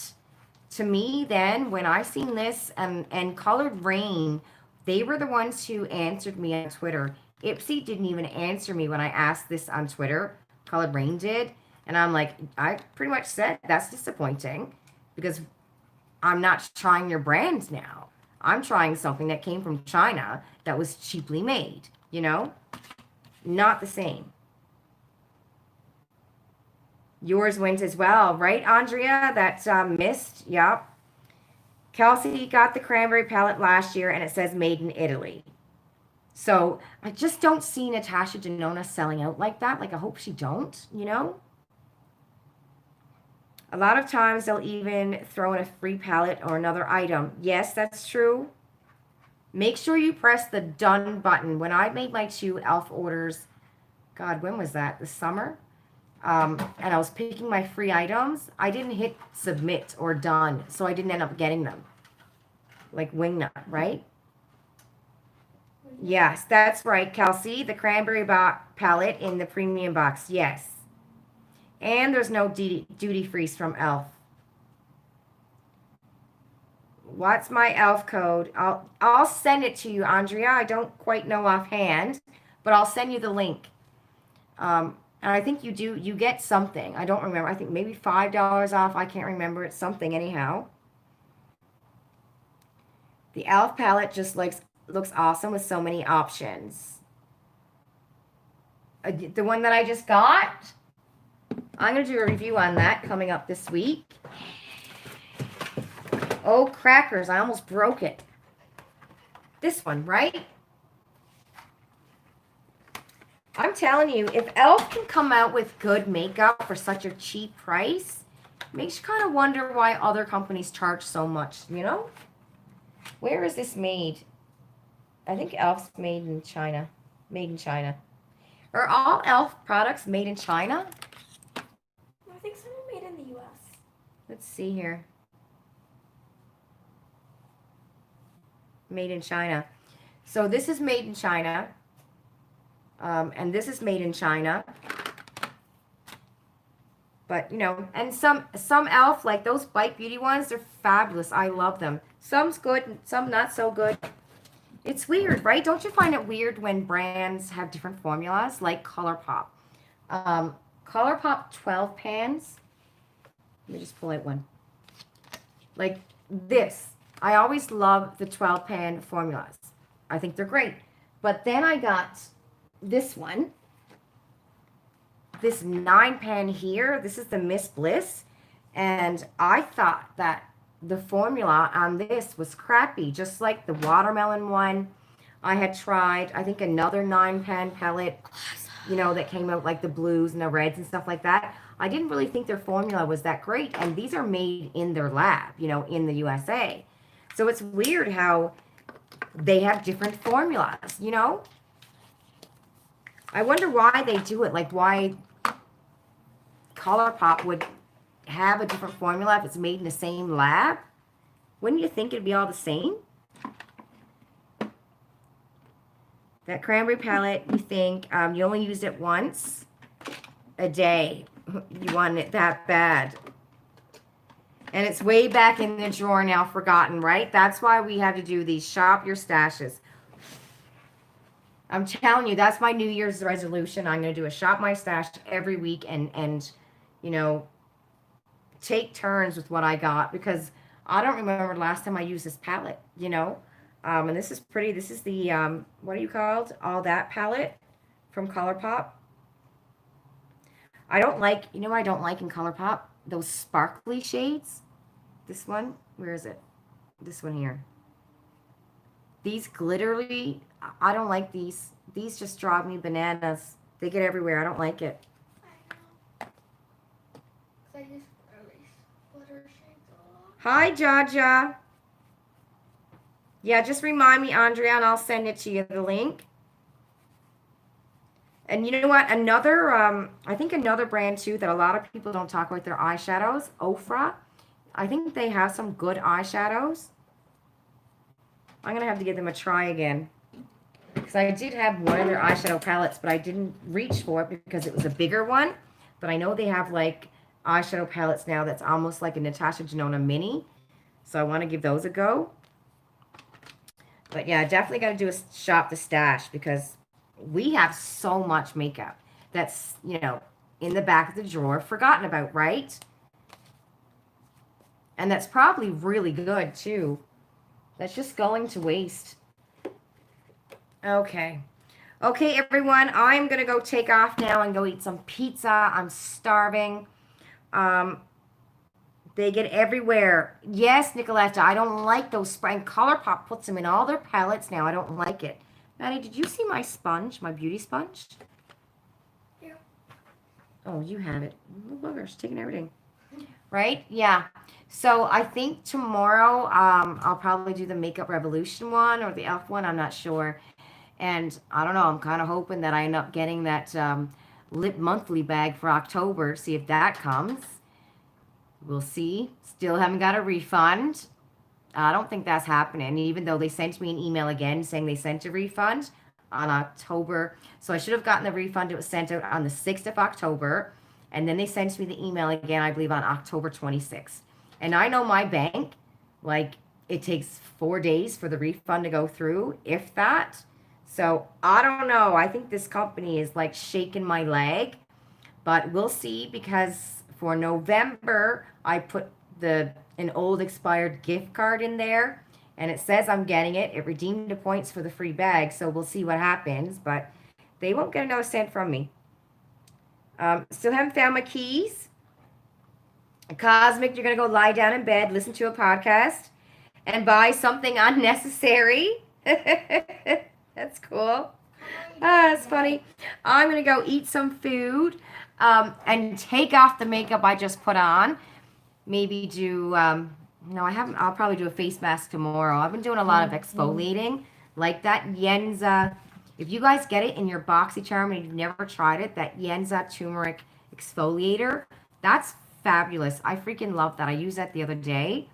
A: to me, then when I seen this and Colored Rain, they were the ones who answered me on Twitter. Ipsy didn't even answer me when I asked this on Twitter. Colored Rain did. And I'm like, I pretty much said that's disappointing, because I'm not trying your brand now. I'm trying something that came from China that was cheaply made, you know? Not the same. Yours went as well, right, Andrea? That mist, yep. Kelsey got the cranberry palette last year, and it says made in Italy. So I just don't see Natasha Denona selling out like that. Like, I hope she don't, you know? A lot of times they'll even throw in a free palette or another item. Yes, that's true. Make sure you press the done button. When I made my 2 Elf orders, God, when was that? This summer? And I was picking my free items, I didn't hit submit or done, so I didn't end up getting them. Like wingnut, right? Yes, that's right, Kelsey. The cranberry palette in the premium box, yes. And there's no duty freeze from Elf. What's my elf code? I'll send it to you, Andrea. I don't quite know offhand, but I'll send you the link. And I think you get something. I don't remember. I think maybe $5 off. I can't remember. It's something anyhow. The elf palette just looks awesome with so many options. The one that I just got, I'm going to do a review on that coming up this week. Oh, crackers. I almost broke it. This one, right? I'm telling you, if e.l.f. can come out with good makeup for such a cheap price, it makes you kind of wonder why other companies charge so much, you know? Where is this made? I think e.l.f.'s made in China. Made in China. Are all e.l.f. products made in China?
B: I think some are made in the U.S.
A: Let's see here. Made in China. So this is made in China. And this is made in China. But, you know, and some e.l.f., like those Bite Beauty ones, they're fabulous. I love them. Some's good, some not so good. It's weird, right? Don't you find it weird when brands have different formulas, like ColourPop? ColourPop 12 pans. Let me just pull out one. Like this. I always love the 12 pan formulas. I think they're great. But then I got this one. This 9 pan here. This is the Miss Bliss. And I thought that the formula on this was crappy, just like the watermelon one I had tried. I think another 9 pan palette, you know, that came out like the blues and the reds and stuff like that. I didn't really think their formula was that great. And these are made in their lab, you know, in the USA. So it's weird how they have different formulas, you know? I wonder why they do it, like why ColourPop would have a different formula if it's made in the same lab. Wouldn't you think it'd be all the same? That cranberry palette, you think you only used it once a day. You want it that bad. And it's way back in the drawer now, forgotten, right? That's why we have to do these shop your stashes. I'm telling you, that's my New Year's resolution. I'm going to do a shop my stash every week and you know, take turns with what I got, because I don't remember the last time I used this palette, you know. And this is pretty. This is the, what are you called? All That palette from ColourPop. I don't like, you know what I don't like in ColourPop? Those sparkly shades. This one, where is it? This one here. These glittery, I don't like these. These just drive me bananas. They get everywhere. I don't like it.
B: I use glitter shades a lot.
A: Hi, Jaja. Yeah, just remind me, Andrea, and I'll send it to you, the link. And you know what? Another, I think another brand, too, that a lot of people don't talk about their eyeshadows, Ofra. I think they have some good eyeshadows. I'm going to have to give them a try again. Because I did have one of their eyeshadow palettes, but I didn't reach for it because it was a bigger one. But I know they have, like, eyeshadow palettes now that's almost like a Natasha Denona mini. So I want to give those a go. But yeah, definitely got to do a shop the stash, because we have so much makeup that's, you know, in the back of the drawer, forgotten about, right? And that's probably really good too. That's just going to waste. Okay. Okay, everyone, I'm going to go take off now and go eat some pizza. I'm starving. They get everywhere. Yes, Nicoletta, I don't like those spray. And ColourPop puts them in all their palettes now. I don't like it. Maddie, did you see my sponge, my beauty sponge?
B: Yeah.
A: Oh, you have it. Look, she's taking everything. Right? Yeah. So I think tomorrow I'll probably do the Makeup Revolution one or the e.l.f. one. I'm not sure. And I don't know. I'm kind of hoping that I end up getting that Lip Monthly bag for October. See if that comes. We'll see. Still haven't got a refund. I don't think that's happening, even though they sent me an email again saying they sent a refund on October. So I should have gotten the refund. It was sent out on the 6th of October. And then they sent me the email again, I believe, on October 26th. And I know my bank, like, it takes 4 days for the refund to go through, if that. So I don't know. I think this company is like shaking my leg, but we'll see because for November I put an old expired gift card in there, and it says I'm getting it. It redeemed the points for the free bag, so we'll see what happens. But they won't get another cent from me. Still haven't found my keys. Cosmic, you're gonna go lie down in bed, listen to a podcast, and buy something unnecessary. That's cool. Ah, that's funny. I'm gonna go eat some food, and take off the makeup I just put on. Maybe do no, I haven't. I'll probably do a face mask tomorrow. I've been doing a lot of exfoliating, like that Yenza. If you guys get it in your BoxyCharm and you've never tried it, that Yenza turmeric exfoliator, that's fabulous. I freaking love that. I used that the other day.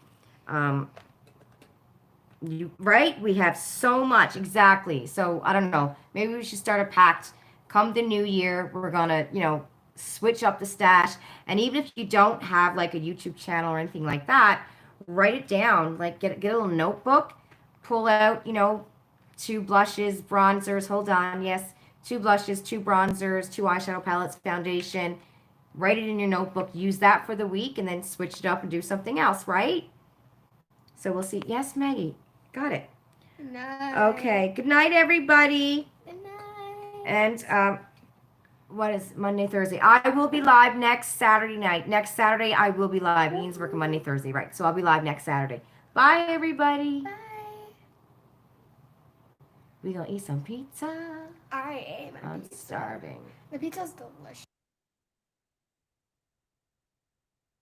A: Right? We have so much. Exactly. So I don't know. Maybe we should start a pact. Come the new year, we're gonna, switch up the stash. And even if you don't have like a YouTube channel or anything like that, write it down. Like get a little notebook, pull out, 2 blushes, bronzers. Hold on. Yes. 2 blushes, 2 bronzers, 2 eyeshadow palettes, foundation. Write it in your notebook. Use that for the week and then switch it up and do something else, right? So we'll see. Yes, Maggie. Got it.
B: No.
A: Okay. Good night, everybody.
B: Good night.
A: And what is Monday, Thursday? I will be live next Saturday night. Next Saturday, I will be live. Ian's working Monday, Thursday, right? So I'll be live next Saturday. Bye, everybody.
B: Bye.
A: We gonna eat some pizza.
B: I am.
A: I'm starving.
B: The pizza's delicious.